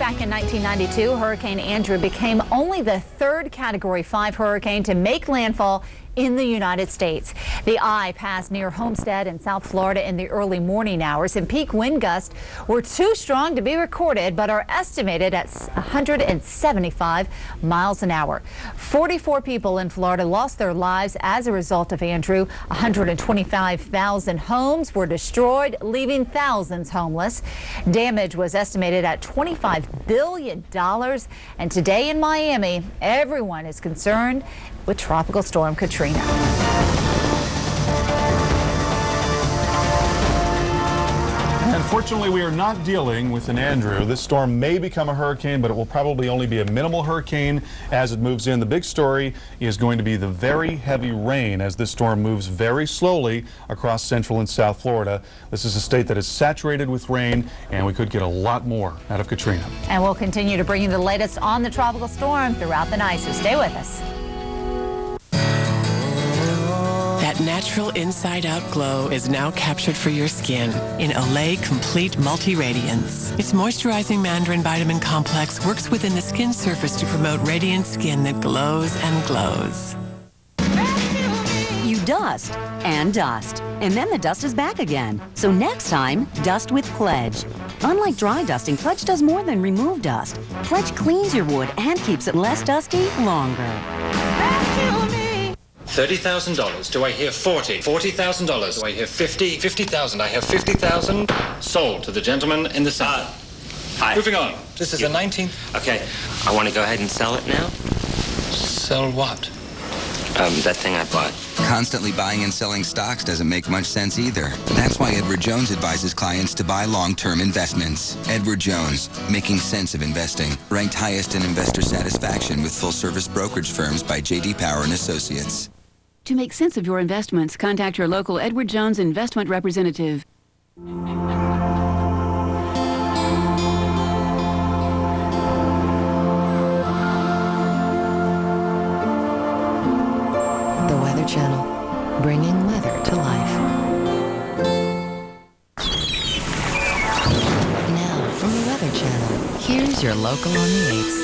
back in 1992, Hurricane Andrew became only the third Category 5 hurricane to make landfall in the United States. The eye passed near Homestead in South Florida in the early morning hours, and peak wind gusts were too strong to be recorded, but are estimated at 175 miles an hour. 44 people in Florida lost their lives as a result of Andrew. 125,000 homes were destroyed, leaving thousands homeless. Damage was estimated at $25 billion. And today in Miami, everyone is concerned with Tropical Storm Katrina. Unfortunately, we are not dealing with an Andrew. This storm may become a hurricane, but it will probably only be a minimal hurricane as it moves in. The big story is going to be the very heavy rain as this storm moves very slowly across central and south Florida. This is a state that is saturated with rain, and we could get a lot more out of Katrina. And we'll continue to bring you the latest on the tropical storm throughout the night, so stay with us. That natural inside-out glow is now captured for your skin in Olay Complete Multi-Radiance. Its moisturizing mandarin vitamin complex works within the skin surface to promote radiant skin that glows and glows. You dust and dust, and then the dust is back again. So next time, dust with Pledge. Unlike dry dusting, Pledge does more than remove dust. Pledge cleans your wood and keeps it less dusty longer. $30,000. Do I hear 40? $40,000. Do I hear 50? 50,000. I have 50,000. Sold to the gentleman in the center. Hi. Moving on. This is a 19th. Okay. I want to go ahead and sell it now. Sell what? That thing I bought. Constantly buying and selling stocks doesn't make much sense either. That's why Edward Jones advises clients to buy long-term investments. Edward Jones, making sense of investing. Ranked highest in investor satisfaction with full-service brokerage firms by J.D. Power and Associates. To make sense of your investments, contact your local Edward Jones investment representative. The Weather Channel, bringing weather to life. Now, from the Weather Channel, here's your local on the 8s.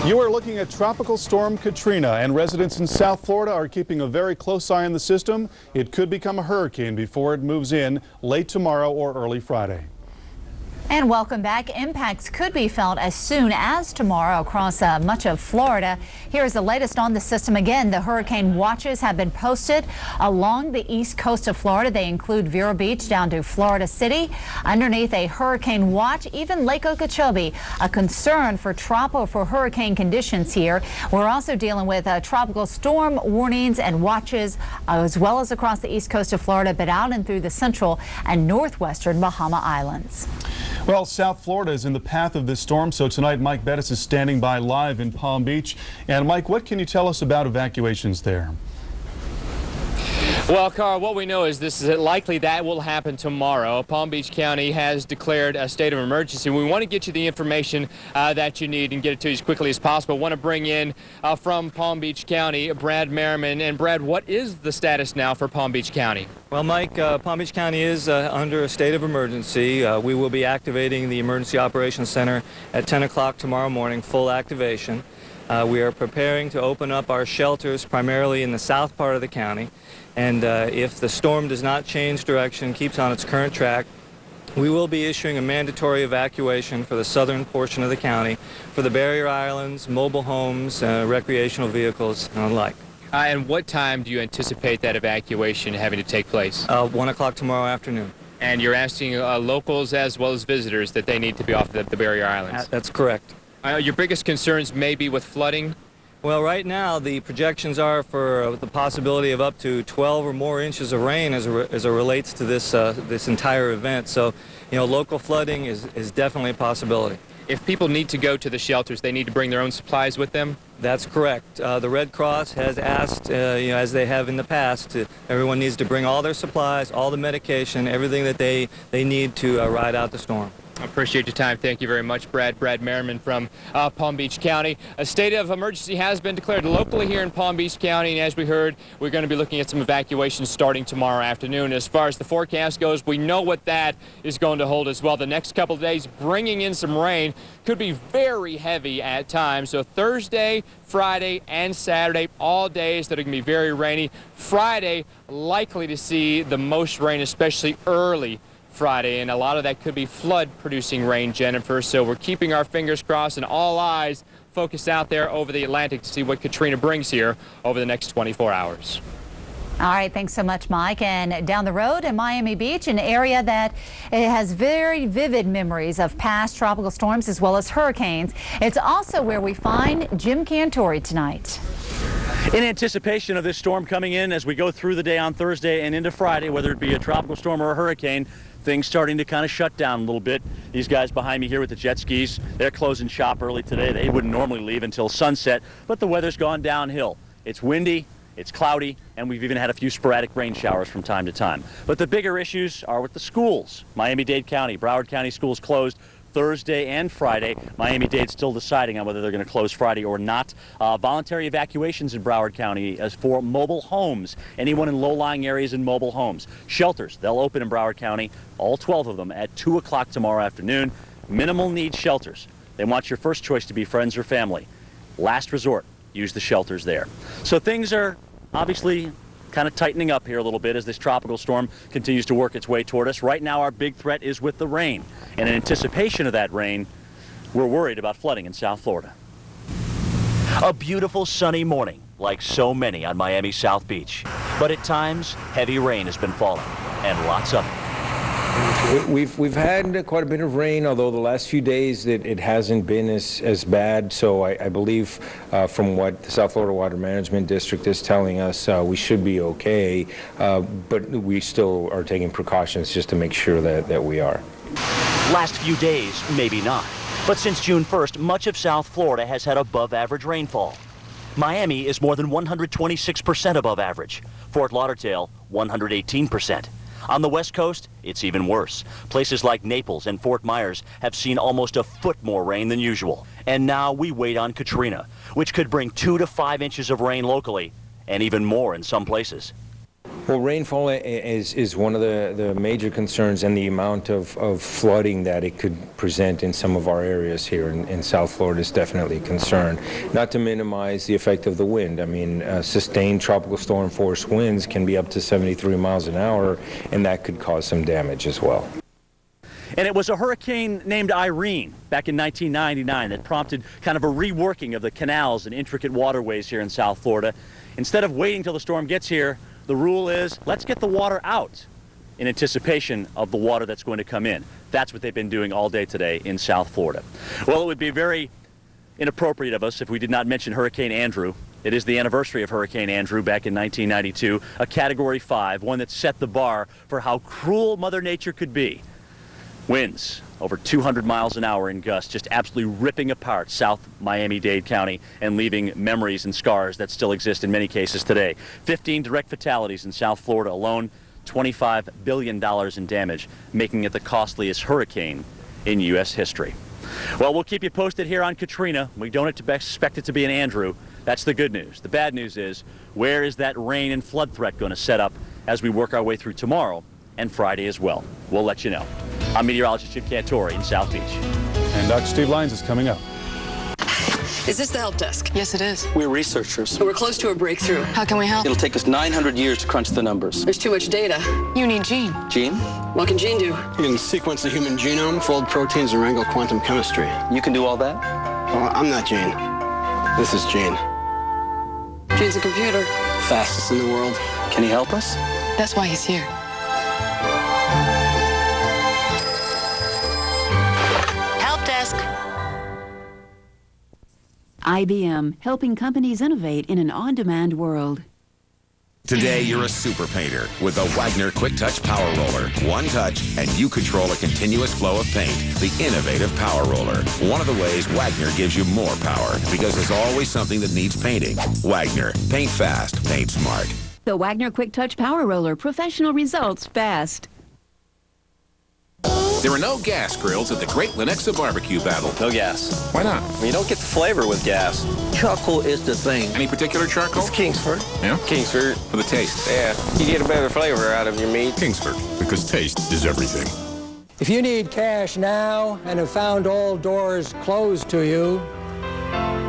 You are looking at Tropical Storm Katrina, and residents in South Florida are keeping a very close eye on the system. It could become a hurricane before it moves in late tomorrow or early Friday. And welcome back. Impacts could be felt as soon as tomorrow across much of Florida. Here's the latest on the system. Again, the hurricane watches have been posted along the east coast of Florida. They include Vero Beach down to Florida City. Underneath a hurricane watch, even Lake Okeechobee, a concern for hurricane conditions here. We're also dealing with tropical storm warnings and watches as well as across the east coast of Florida, but out and through the central and northwestern Bahama Islands. Well, South Florida is in the path of this storm, so tonight Mike Bettis is standing by live in Palm Beach. And Mike, what can you tell us about evacuations there? Well, Carl, what we know is this is likely that will happen tomorrow. Palm Beach County has declared a state of emergency. We want to get you the information that you need and get it to you as quickly as possible. Want to bring in from Palm Beach County, Brad Merriman. And Brad, what is the status now for Palm Beach County? Well, Mike, Palm Beach County is under a state of emergency. We will be activating the Emergency Operations Center at 10 o'clock tomorrow morning, full activation. We are preparing to open up our shelters primarily in the south part of the county. And if the storm does not change direction, keeps on its current track, we will be issuing a mandatory evacuation for the southern portion of the county for the barrier islands, mobile homes, recreational vehicles, and the like. And what time do you anticipate that evacuation having to take place? 1 o'clock tomorrow afternoon. And you're asking locals as well as visitors that they need to be off the barrier islands? That's correct. Your biggest concerns may be with flooding? Well, right now the projections are for the possibility of up to 12 or more inches of rain as it relates to this entire event. So, you know, local flooding is definitely a possibility. If people need to go to the shelters, they need to bring their own supplies with them? That's correct. The Red Cross has asked, you know, as they have in the past, everyone needs to bring all their supplies, all the medication, everything that they need to ride out the storm. I appreciate your time. Thank you very much, Brad. Brad Merriman from Palm Beach County. A state of emergency has been declared locally here in Palm Beach County, and as we heard, we're going to be looking at some evacuations starting tomorrow afternoon. As far as the forecast goes, we know what that is going to hold as well. The next couple of days bringing in some rain could be very heavy at times. So Thursday, Friday, and Saturday, all days that are going to be very rainy. Friday, likely to see the most rain, especially early Friday, and a lot of that could be flood-producing rain, Jennifer. So we're keeping our fingers crossed and all eyes focused out there over the Atlantic to see what Katrina brings here over the next 24 hours. All right, thanks so much, Mike. And down the road in Miami Beach, an area that has very vivid memories of past tropical storms as well as hurricanes. It's also where we find Jim Cantori tonight. In anticipation of this storm coming in as we go through the day on Thursday and into Friday, whether it be a tropical storm or a hurricane, things starting to kind of shut down a little bit. These guys behind me here with the jet skis, they're closing shop early today. They wouldn't normally leave until sunset, but the weather's gone downhill. It's windy, it's cloudy, and we've even had a few sporadic rain showers from time to time. But the bigger issues are with the schools. Miami-Dade County, Broward County schools closed Thursday and Friday. Miami-Dade still deciding on whether they're going to close Friday or not. Voluntary evacuations in Broward County as for mobile homes. Anyone in low-lying areas in mobile homes. Shelters, they'll open in Broward County, all 12 of them at 2 o'clock tomorrow afternoon. Minimal needs shelters. They want your first choice to be friends or family. Last resort, use the shelters there. So things are obviously kind of tightening up here a little bit as this tropical storm continues to work its way toward us. Right now, our big threat is with the rain. And in anticipation of that rain, we're worried about flooding in South Florida. A beautiful sunny morning, like so many on Miami's South Beach. But at times, heavy rain has been falling, and lots of it. We've had quite a bit of rain, although the last few days it hasn't been as bad. So I believe from what the South Florida Water Management District is telling us, we should be okay. But we still are taking precautions just to make sure that we are. Last few days, maybe not. But since June 1st, much of South Florida has had above average rainfall. Miami is more than 126% above average. Fort Lauderdale, 118%. On the West Coast, it's even worse. Places like Naples and Fort Myers have seen almost a foot more rain than usual. And now we wait on Katrina, which could bring 2 to 5 inches of rain locally, and even more in some places. Well, rainfall is one of the major concerns, and the amount of flooding that it could present in some of our areas here in South Florida is definitely a concern. Not to minimize the effect of the wind. I mean, sustained tropical storm force winds can be up to 73 miles an hour, and that could cause some damage as well. And it was a hurricane named Irene back in 1999 that prompted kind of a reworking of the canals and intricate waterways here in South Florida. Instead of waiting till the storm gets here, the rule is let's get the water out in anticipation of the water that's going to come in. That's what they've been doing all day today in South Florida. Well, it would be very inappropriate of us if we did not mention Hurricane Andrew. It is the anniversary of Hurricane Andrew back in 1992, a Category 5, one that set the bar for how cruel Mother Nature could be. Winds over 200 miles an hour in gusts, just absolutely ripping apart South Miami-Dade County and leaving memories and scars that still exist in many cases today. 15 direct fatalities in South Florida alone, $25 billion in damage, making it the costliest hurricane in U.S. history. Well, we'll keep you posted here on Katrina. We don't expect it to be an Andrew. That's the good news. The bad news is, where is that rain and flood threat going to set up as we work our way through tomorrow and Friday as well? We'll let you know. I'm meteorologist Jim Cantori in South Beach. And Dr. Steve Lyons is coming up. Is this the help desk? Yes, it is. We're researchers. We're close to a breakthrough. How can we help? It'll take us 900 years to crunch the numbers. There's too much data. You need Gene. Gene? What can Gene do? You can sequence the human genome, fold proteins, and wrangle quantum chemistry. You can do all that? Well, I'm not Gene. This is Gene. Gene's a computer. Fastest in the world. Can he help us? That's why he's here. Help desk. IBM, helping companies innovate in an on-demand world. Today, you're a super painter with the Wagner Quick Touch Power Roller. One touch, and you control a continuous flow of paint. The innovative Power Roller. One of the ways Wagner gives you more power, because there's always something that needs painting. Wagner. Paint fast. Paint smart. The Wagner Quick Touch Power Roller. Professional results fast. There are no gas grills at the Great Lenexa Barbecue Battle. No gas. Why not? You don't get the flavor with gas. Charcoal is the thing. Any particular charcoal? It's Kingsford. Yeah? Kingsford. For the taste. Yeah. You get a better flavor out of your meat. Kingsford, because taste is everything. If you need cash now and have found all doors closed to you,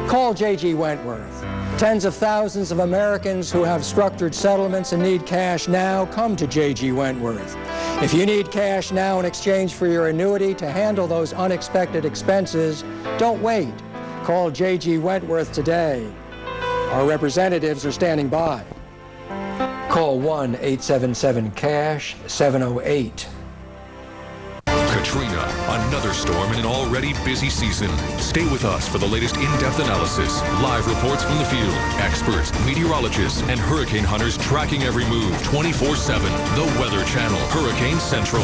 call J.G. Wentworth. Tens of thousands of Americans who have structured settlements and need cash now come to J.G. Wentworth. If you need cash now in exchange for your annuity to handle those unexpected expenses, don't wait. Call J.G. Wentworth today. Our representatives are standing by. Call 1-877-CASH-708. Katrina, another storm in an already busy season. Stay with us for the latest in-depth analysis, live reports from the field, experts, meteorologists, and hurricane hunters tracking every move 24/7. The Weather Channel, Hurricane Central.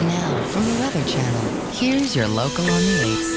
Now, from the Weather Channel, here's your local on the 8s.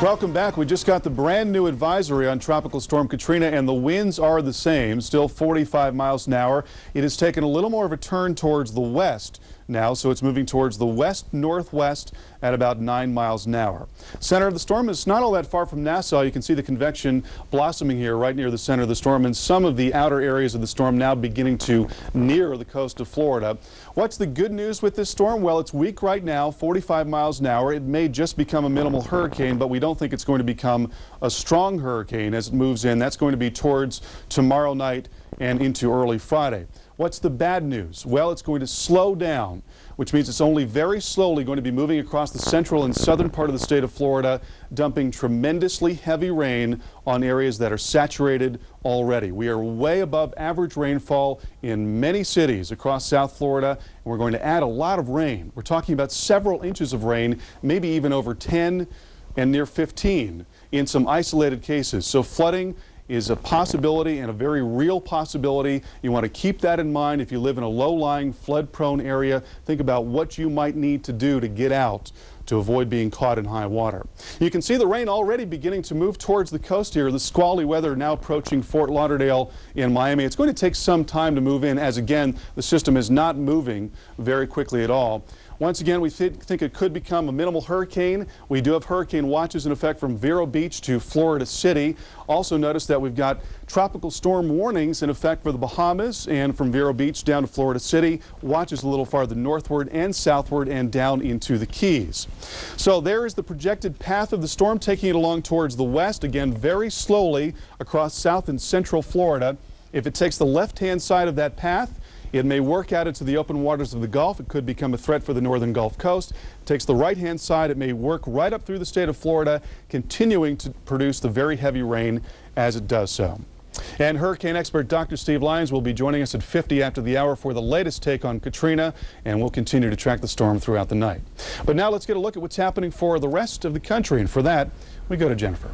Welcome back. We just got the brand new advisory on Tropical Storm Katrina, and the winds are the same, still 45 miles an hour. It has taken a little more of a turn towards the west now, so it's moving towards the west-northwest at about 9 miles an hour. Center of the storm is not all that far from Nassau. You can see the convection blossoming here right near the center of the storm, and some of the outer areas of the storm now beginning to near the coast of Florida. What's the good news with this storm? Well, it's weak right now, 45 miles an hour. It may just become a minimal hurricane, but we don't think it's going to become a strong hurricane as it moves in. That's going to be towards tomorrow night and into early Friday. What's the bad news? Well, it's going to slow down, which means it's only very slowly going to be moving across the central and southern part of the state of Florida, dumping tremendously heavy rain on areas that are saturated already. We are way above average rainfall in many cities across South Florida, and we're going to add a lot of rain. We're talking about several inches of rain, maybe even over 10 and near 15 in some isolated cases. So flooding is a possibility, and a very real possibility. You want to keep that in mind. If you live in a low-lying, flood-prone area, think about what you might need to do to get out to avoid being caught in high water. You can see the rain already beginning to move towards the coast here. The squally weather now approaching Fort Lauderdale in Miami. It's going to take some time to move in, as again, the system is not moving very quickly at all. Once again, we think it could become a minimal hurricane. We do have hurricane watches in effect from Vero Beach to Florida City. Also notice that we've got tropical storm warnings in effect for the Bahamas and from Vero Beach down to Florida City. Watches a little farther northward and southward and down into the Keys. So there is the projected path of the storm, taking it along towards the west, again very slowly across south and central Florida. If it takes the left-hand side of that path, it may work out into the open waters of the Gulf. It could become a threat for the northern Gulf Coast. It takes the right-hand side. It may work right up through the state of Florida, continuing to produce the very heavy rain as it does so. And hurricane expert Dr. Steve Lyons will be joining us at 50 after the hour for the latest take on Katrina, and we'll continue to track the storm throughout the night. But now let's get a look at what's happening for the rest of the country, and for that, we go to Jennifer.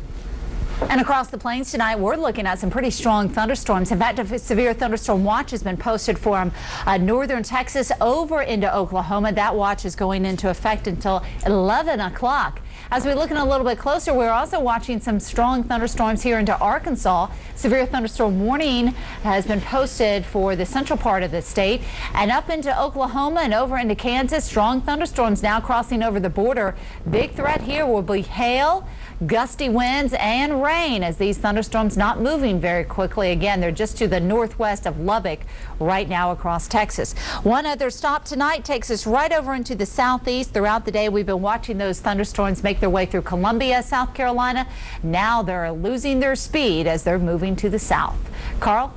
And across the plains tonight, we're looking at some pretty strong thunderstorms. In fact, a severe thunderstorm watch has been posted from northern Texas over into Oklahoma. That watch is going into effect until 11 o'clock. As we look in a little bit closer, we're also watching some strong thunderstorms here into Arkansas. Severe thunderstorm warning has been posted for the central part of the state, and up into Oklahoma and over into Kansas. Strong thunderstorms now crossing over the border. Big threat here will be hail, gusty winds, and rain as these thunderstorms not moving very quickly. Again, they're just to the northwest of Lubbock right now across Texas. One other stop tonight takes us right over into the southeast. Throughout the day, we've been watching those thunderstorms make their way through Columbia, South Carolina. Now they're losing their speed as they're moving to the south. Carl?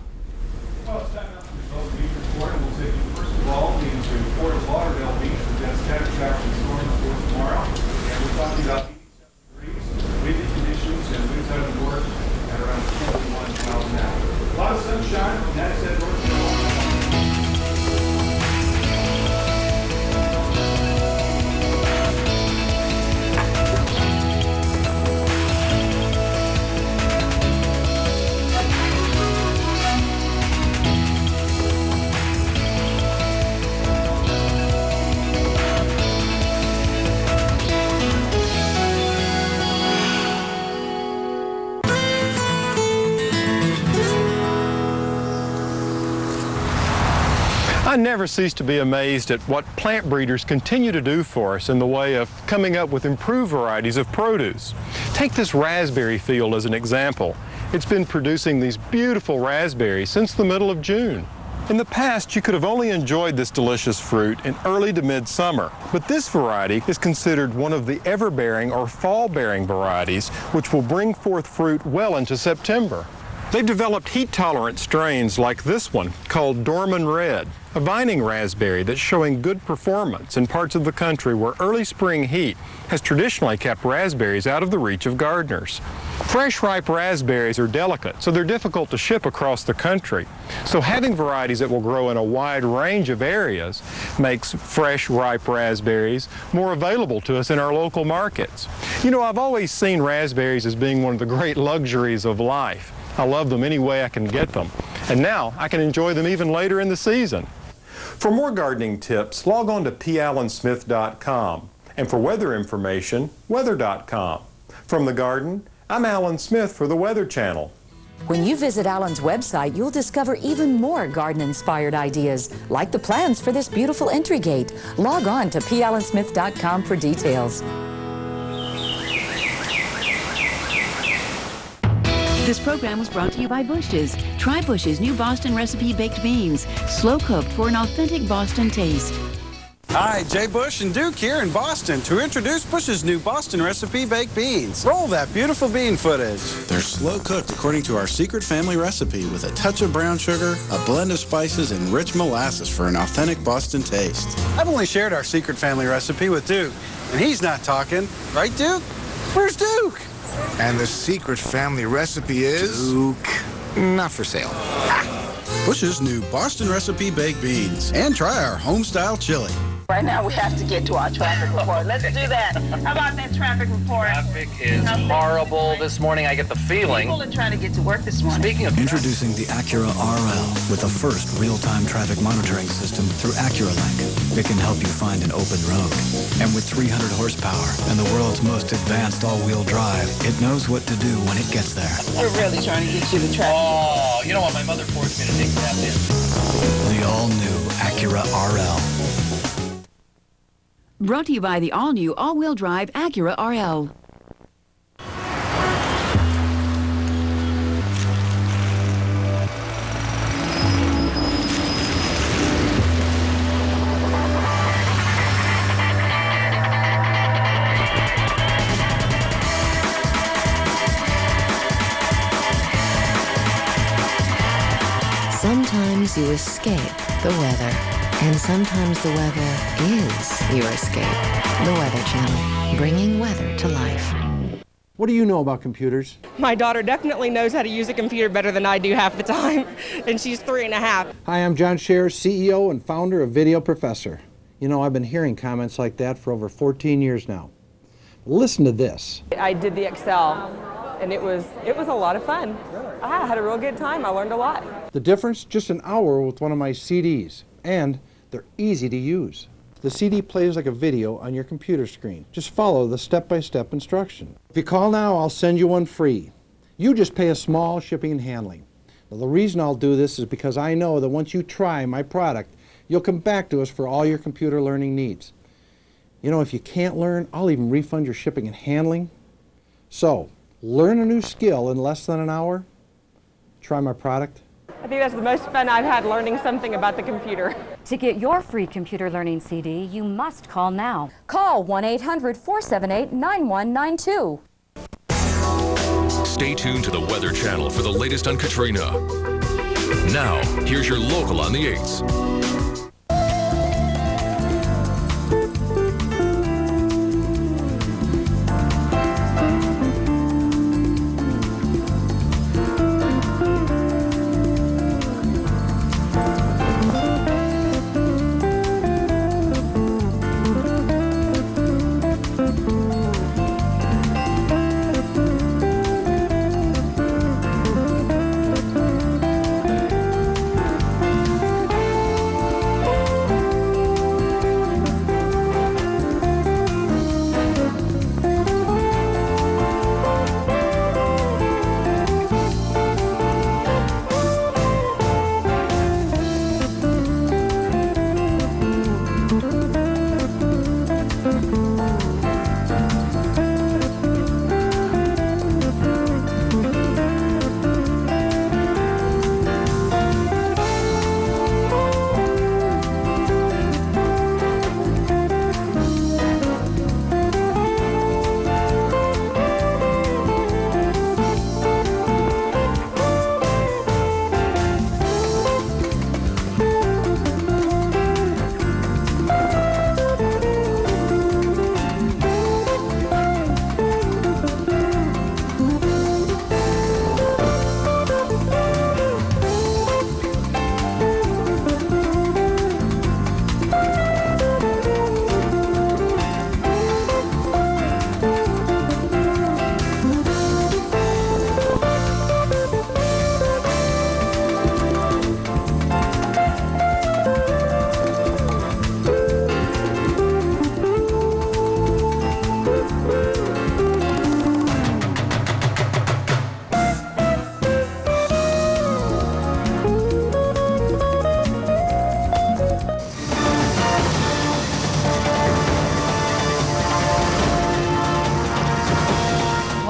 Well, it's time now for the beach report, and we'll take you first of all into Fort Lauderdale Beach for dense static traffic and storm for tomorrow. And we're talking about 87 degrees, windy conditions, and winds out of the north at around 21 miles an hour. A lot of sunshine, and that's at North Carolina. I never cease to be amazed at what plant breeders continue to do for us in the way of coming up with improved varieties of produce. Take this raspberry field as an example. It's been producing these beautiful raspberries since the middle of June. In the past, you could have only enjoyed this delicious fruit in early to mid-summer, but this variety is considered one of the ever-bearing or fall-bearing varieties, which will bring forth fruit well into September. They've developed heat-tolerant strains like this one, called Dorman Red, a vining raspberry that's showing good performance in parts of the country where early spring heat has traditionally kept raspberries out of the reach of gardeners. Fresh, ripe raspberries are delicate, so they're difficult to ship across the country. So having varieties that will grow in a wide range of areas makes fresh, ripe raspberries more available to us in our local markets. You know, I've always seen raspberries as being one of the great luxuries of life. I love them any way I can get them. And now I can enjoy them even later in the season. For more gardening tips, log on to pallensmith.com. And for weather information, weather.com. From the garden, I'm Alan Smith for the Weather Channel. When you visit Alan's website, you'll discover even more garden-inspired ideas, like the plans for this beautiful entry gate. Log on to PAlanSmith.com for details. This program was brought to you by Bush's. Try Bush's new Boston recipe baked beans, slow cooked for an authentic Boston taste. Hi, Jay Bush and Duke here in Boston to introduce Bush's new Boston recipe baked beans. Roll that beautiful bean footage. They're slow cooked according to our secret family recipe with a touch of brown sugar, a blend of spices, and rich molasses for an authentic Boston taste. I've only shared our secret family recipe with Duke, and he's not talking. Right, Duke? Where's Duke? And the secret family recipe is... Duke. Not for sale. Bush's new Boston recipe baked beans. And try our home-style chili. Right now, we have to get to our traffic report. Let's do that. How about that traffic report? Traffic is horrible this morning. I get the feeling. People are trying to get to work this morning. Speaking of Introducing the Acura RL with the first real-time traffic monitoring system through AcuraLink. It can help you find an open road. And with 300 horsepower and the world's most advanced all-wheel drive, it knows what to do when it gets there. We're really trying to get you to traffic. Oh, you know what? My mother forced me to take that in. The all-new Acura RL. Brought to you by the all-new all-wheel drive Acura RL. Sometimes you escape the weather, and sometimes the weather is your escape. The Weather Channel, bringing weather to life. What do you know about computers? My daughter definitely knows how to use a computer better than I do half the time, and she's 3.5. Hi, I'm John Scher, CEO and founder of Video Professor. You know, I've been hearing comments like that for over 14 years now. Listen to this. I did the Excel, and it was a lot of fun. I had a real good time. I learned a lot. The difference? Just an hour with one of my CDs, and they're easy to use. The CD plays like a video on your computer screen. Just follow the step-by-step instruction. If you call now, I'll send you one free. You just pay a small shipping and handling. Now, the reason I'll do this is because I know that once you try my product, you'll come back to us for all your computer learning needs. You know, if you can't learn, I'll even refund your shipping and handling. So, learn a new skill in less than an hour. Try my product. I think that's the most fun I've had learning something about the computer. To get your free computer learning CD, you must call now. Call 1-800-478-9192. Stay tuned to the Weather Channel for the latest on Katrina. Now, here's your local on the 8s.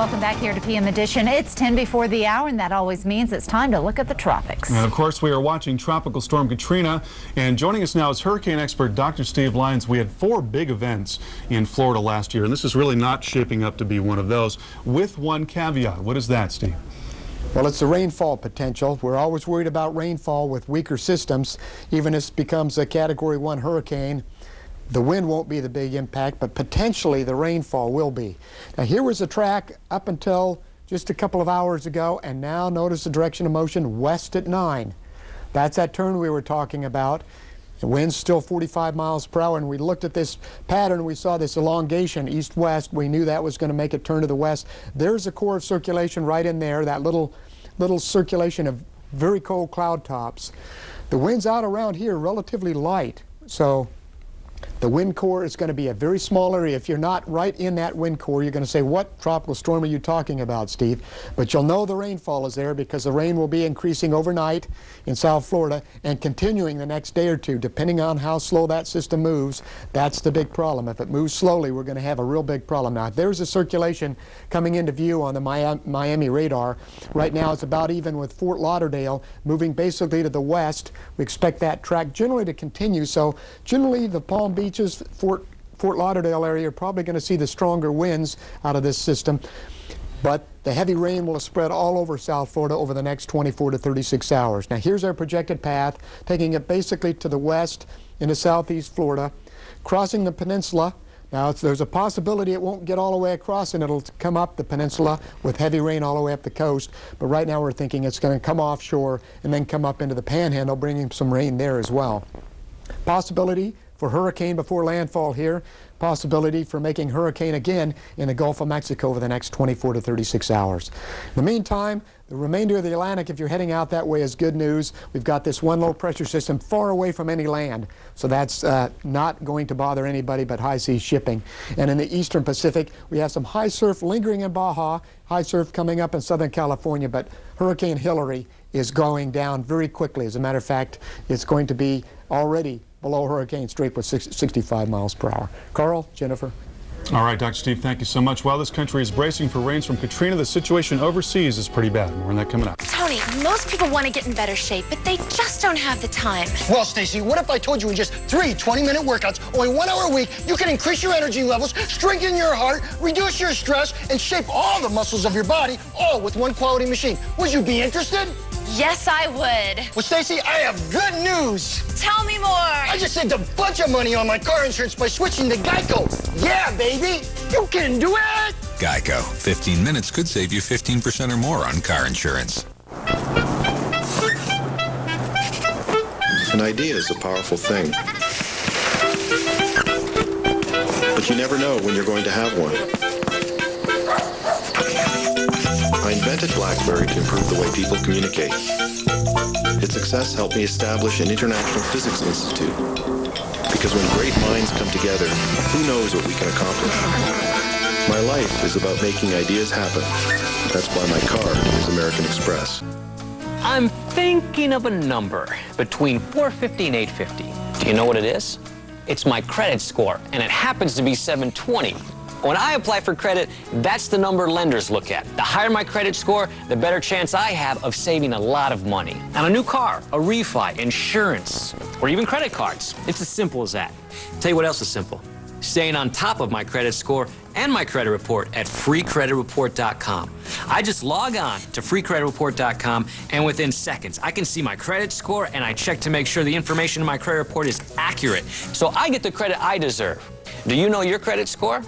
Welcome back here to PM Edition. It's 10 before the hour, and that always means it's time to look at the tropics. And of course, we are watching Tropical Storm Katrina, and joining us now is hurricane expert Dr. Steve Lyons. We had 4 big events in Florida last year, and this is really not shaping up to be one of those, with one caveat. What is that, Steve? Well, it's the rainfall potential. We're always worried about rainfall with weaker systems. Even if it becomes a Category 1 hurricane, the wind won't be the big impact, but potentially the rainfall will be. Now, here was the track up until just a couple of hours ago, and now notice the direction of motion west at 9. That's that turn we were talking about. The wind's still 45 miles per hour, and we looked at this pattern. We saw this elongation east-west. We knew that was going to make it turn to the west. There's a core of circulation right in there, that little circulation of very cold cloud tops. The winds out around here relatively light, so the wind core is going to be a very small area. If you're not right in that wind core, you're going to say, what tropical storm are you talking about, Steve? But you'll know the rainfall is there because the rain will be increasing overnight in South Florida and continuing the next day or two, depending on how slow that system moves. That's the big problem. If it moves slowly, we're going to have a real big problem. Now, there's a circulation coming into view on the Miami radar. Right now, it's about even with Fort Lauderdale, moving basically to the west. We expect that track generally to continue. So generally, the Palm Beaches, Fort Lauderdale area are probably going to see the stronger winds out of this system, but the heavy rain will spread all over South Florida over the next 24 to 36 hours. Now, here's our projected path, taking it basically to the west into southeast Florida, crossing the peninsula. Now, there's a possibility it won't get all the way across and it'll come up the peninsula with heavy rain all the way up the coast, but right now we're thinking it's going to come offshore and then come up into the Panhandle, bringing some rain there as well. Possibility for hurricane before landfall here, possibility for making hurricane again in the Gulf of Mexico over the next 24 to 36 hours. In the meantime, the remainder of the Atlantic, if you're heading out that way, is good news. We've got this one low pressure system far away from any land, so that's not going to bother anybody but high seas shipping. And in the eastern Pacific, we have some high surf lingering in Baja, high surf coming up in Southern California, but Hurricane Hillary is going down very quickly. As a matter of fact, it's going to be already below hurricane straight with 65 miles per hour. Carl, Jennifer. All right, Dr. Steve, thank you so much. While this country is bracing for rains from Katrina, the situation overseas is pretty bad. More on that coming up. Tony, most people want to get in better shape, but they just don't have the time. Well, Stacy, what if I told you in just 3 20-minute workouts, only 1 hour a week, you can increase your energy levels, strengthen your heart, reduce your stress, and shape all the muscles of your body, all with one quality machine? Would you be interested? Yes, I would. Well, Stacy, I have good news. Tell me more. I just saved a bunch of money on my car insurance by switching to Geico. Yeah, baby, you can do it. Geico. 15 minutes could save you 15% or more on car insurance. An idea is a powerful thing. But you never know when you're going to have one. I invented BlackBerry to improve the way people communicate. Its success helped me establish an international physics institute. Because when great minds come together, who knows what we can accomplish? My life is about making ideas happen. That's why my card is American Express. I'm thinking of a number between 450 and 850. Do you know what it is? It's my credit score, and it happens to be 720. When I apply for credit, that's the number lenders look at. The higher my credit score, the better chance I have of saving a lot of money. On a new car, a refi, insurance, or even credit cards. It's as simple as that. Tell you what else is simple. Staying on top of my credit score and my credit report at freecreditreport.com. I just log on to freecreditreport.com, and within seconds, I can see my credit score, and I check to make sure the information in my credit report is accurate, so I get the credit I deserve. Do you know your credit score?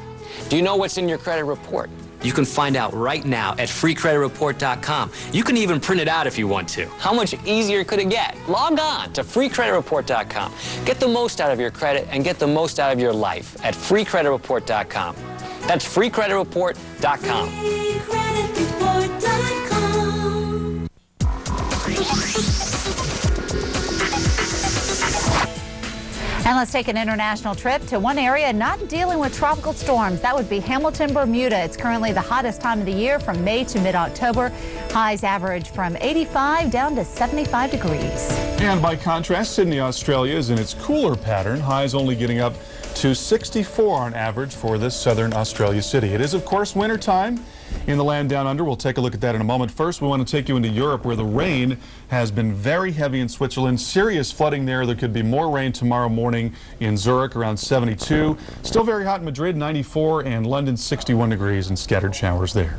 Do you know what's in your credit report? You can find out right now at freecreditreport.com. You can even print it out if you want to. How much easier could it get? Log on to freecreditreport.com. Get the most out of your credit and get the most out of your life at freecreditreport.com. That's freecreditreport.com. And let's take an international trip to one area not dealing with tropical storms. That would be Hamilton, Bermuda. It's currently the hottest time of the year from May to mid-October. Highs average from 85 down to 75 degrees. And by contrast, Sydney, Australia is in its cooler pattern. Highs only getting up to 64 on average for this southern Australia city. It is, of course, wintertime, in the land down under. We'll take a look at that in a moment. First, we want to take you into Europe, where the rain has been very heavy in Switzerland. Serious flooding there. There could be more rain tomorrow morning in Zurich, around 72. Still very hot in Madrid, 94, and London, 61 degrees, and scattered showers there.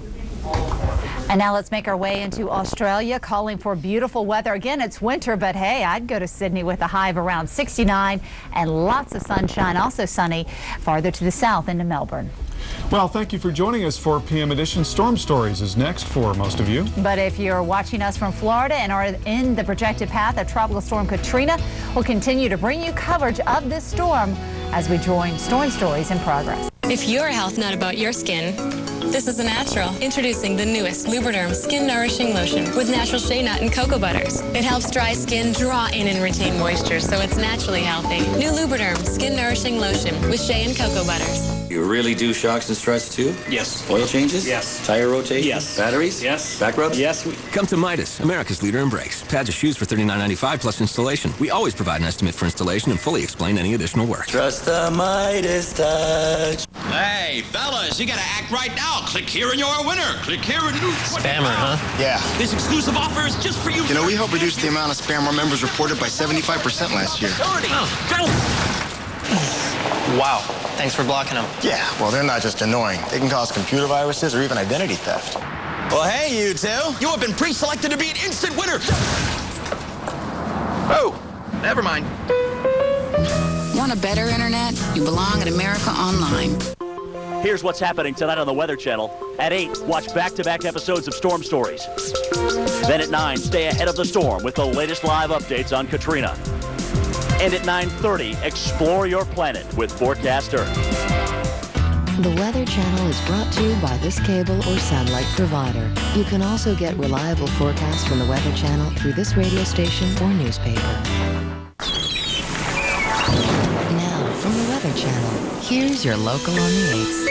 And now let's make our way into Australia, calling for beautiful weather. Again, it's winter, but hey, I'd go to Sydney with a high of around 69 and lots of sunshine. Also sunny farther to the south into Melbourne. Well, thank you for joining us for PM Edition. Storm Stories is next for most of you. But if you're watching us from Florida and are in the projected path of Tropical Storm Katrina, we'll continue to bring you coverage of this storm as we join Storm Stories in progress. If you're a health nut about your skin, this is a natural. Introducing the newest Lubriderm Skin Nourishing Lotion with natural shea nut and cocoa butters. It helps dry skin draw in and retain moisture, so it's naturally healthy. New Lubriderm Skin Nourishing Lotion with shea and cocoa butters. You really do shocks and struts too? Yes. Oil changes? Yes. Tire rotation? Yes. Batteries? Yes. Back rubs? Yes. Come to Midas, America's leader in brakes. Pads or shoes for $39.95 plus installation. We always provide an estimate for installation and fully explain any additional work. Trust the Midas touch. Hey, fellas, you gotta act right now. Click here and you're a winner. Click here and you... Spammer, huh? Yeah. This exclusive offer is just for you. You know, we helped reduce the amount of spam our members reported by 75% last year. Wow. Thanks for blocking them. Yeah, well, they're not just annoying. They can cause computer viruses or even identity theft. Well, hey, you two. You have been pre-selected to be an instant winner. Oh, never mind. Want a better internet? You belong at America Online. Here's what's happening tonight on the Weather Channel. At 8, watch back-to-back episodes of Storm Stories. Then at 9, stay ahead of the storm with the latest live updates on Katrina. And at 9:30, explore your planet with Forecast Earth. The Weather Channel is brought to you by this cable or satellite provider. You can also get reliable forecasts from the Weather Channel through this radio station or newspaper. Now, from the Weather Channel, here's your local on the 8s.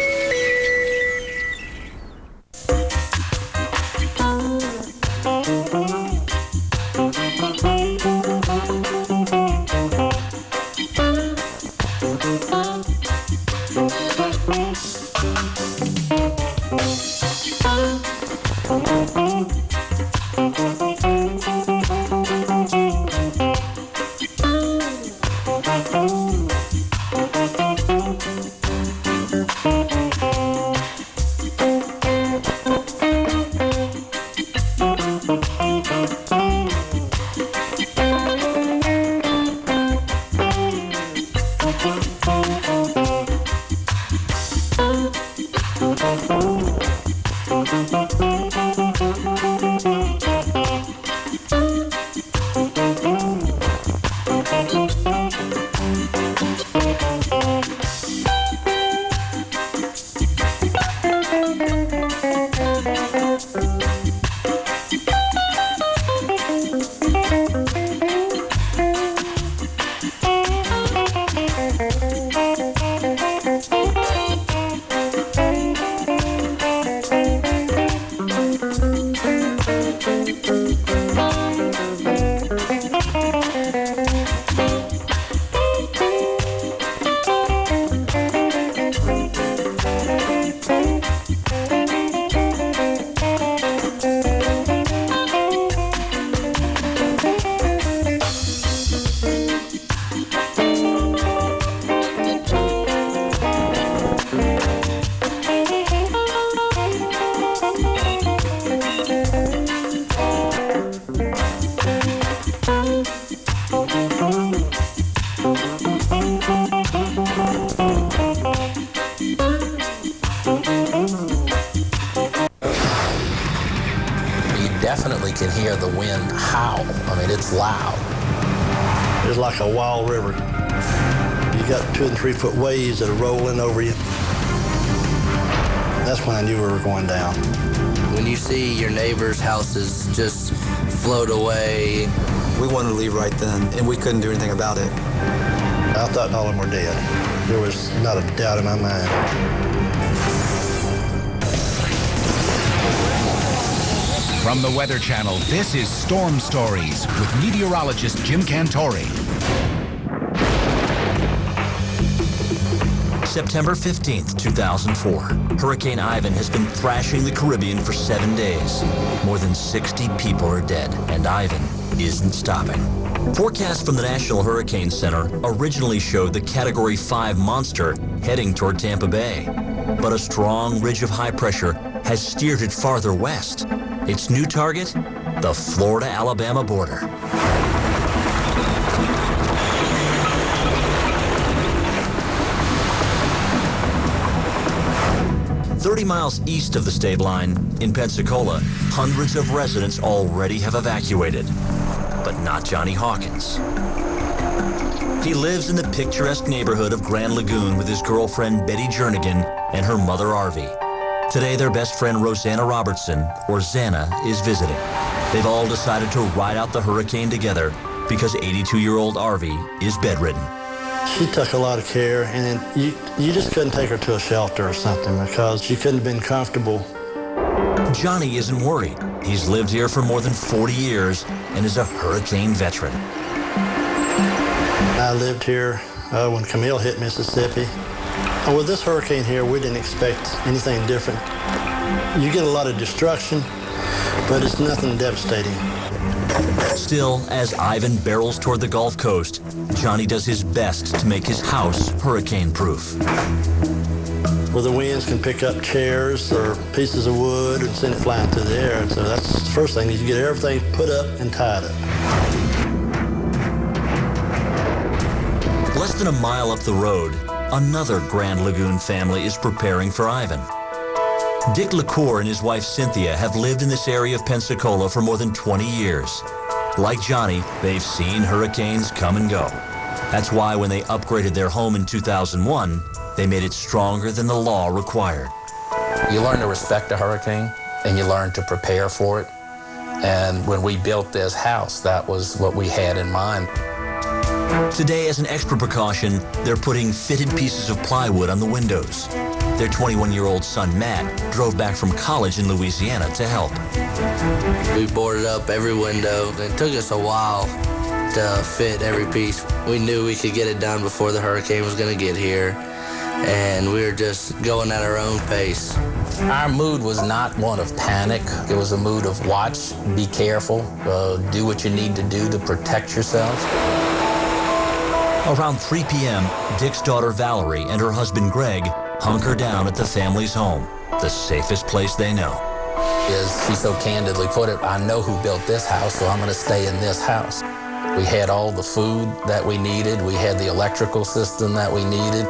definitely can hear the wind howl. I mean, it's loud. It's like a wild river. You got 2 and 3 foot waves that are rolling over you. That's when I knew we were going down. When you see your neighbor's houses just float away. We wanted to leave right then, and we couldn't do anything about it. I thought all of them were dead. There was not a doubt in my mind. From the Weather Channel, this is Storm Stories with meteorologist Jim Cantori. September 15th, 2004. Hurricane Ivan has been thrashing the Caribbean for 7 days. More than 60 people are dead, and Ivan isn't stopping. Forecasts from the National Hurricane Center originally showed the Category 5 monster heading toward Tampa Bay. But a strong ridge of high pressure has steered it farther west. Its new target? The Florida-Alabama border. "30 miles east of the state line, in Pensacola, hundreds of residents already have evacuated. But not Johnny Hawkins. He lives in the picturesque neighborhood of Grand Lagoon with his girlfriend Betty Jernigan and her mother Arvie. Today, their best friend Rosanna Robertson, or Xana, is visiting. They've all decided to ride out the hurricane together because 82-year-old Arvie is bedridden. She took a lot of care, and you just couldn't take her to a shelter or something because she couldn't have been comfortable. Johnny isn't worried. He's lived here for more than 40 years and is a hurricane veteran. I lived here when Camille hit Mississippi. And with this hurricane here, we didn't expect anything different. You get a lot of destruction, but it's nothing devastating. Still, as Ivan barrels toward the Gulf Coast, Johnny does his best to make his house hurricane-proof. Well, the winds can pick up chairs or pieces of wood and send it flying through the air. So that's the first thing, is you get everything put up and tied up. Less than a mile up the road, another Grand Lagoon family is preparing for Ivan. Dick LaCour and his wife Cynthia have lived in this area of Pensacola for more than 20 years. Like Johnny, they've seen hurricanes come and go. That's why when they upgraded their home in 2001, they made it stronger than the law required. You learn to respect a hurricane, and you learn to prepare for it. And when we built this house, that was what we had in mind. Today, as an extra precaution, they're putting fitted pieces of plywood on the windows. Their 21-year-old son, Matt, drove back from college in Louisiana to help. We boarded up every window. It took us a while to fit every piece. We knew we could get it done before the hurricane was going to get here, and we were just going at our own pace. Our mood was not one of panic. It was a mood of watch, be careful, do what you need to do to protect yourself. Around 3 p.m., Dick's daughter Valerie and her husband Greg hunker down at the family's home, the safest place they know. As she so candidly put it, I know who built this house, so I'm going to stay in this house. We had all the food that we needed. We had the electrical system that we needed.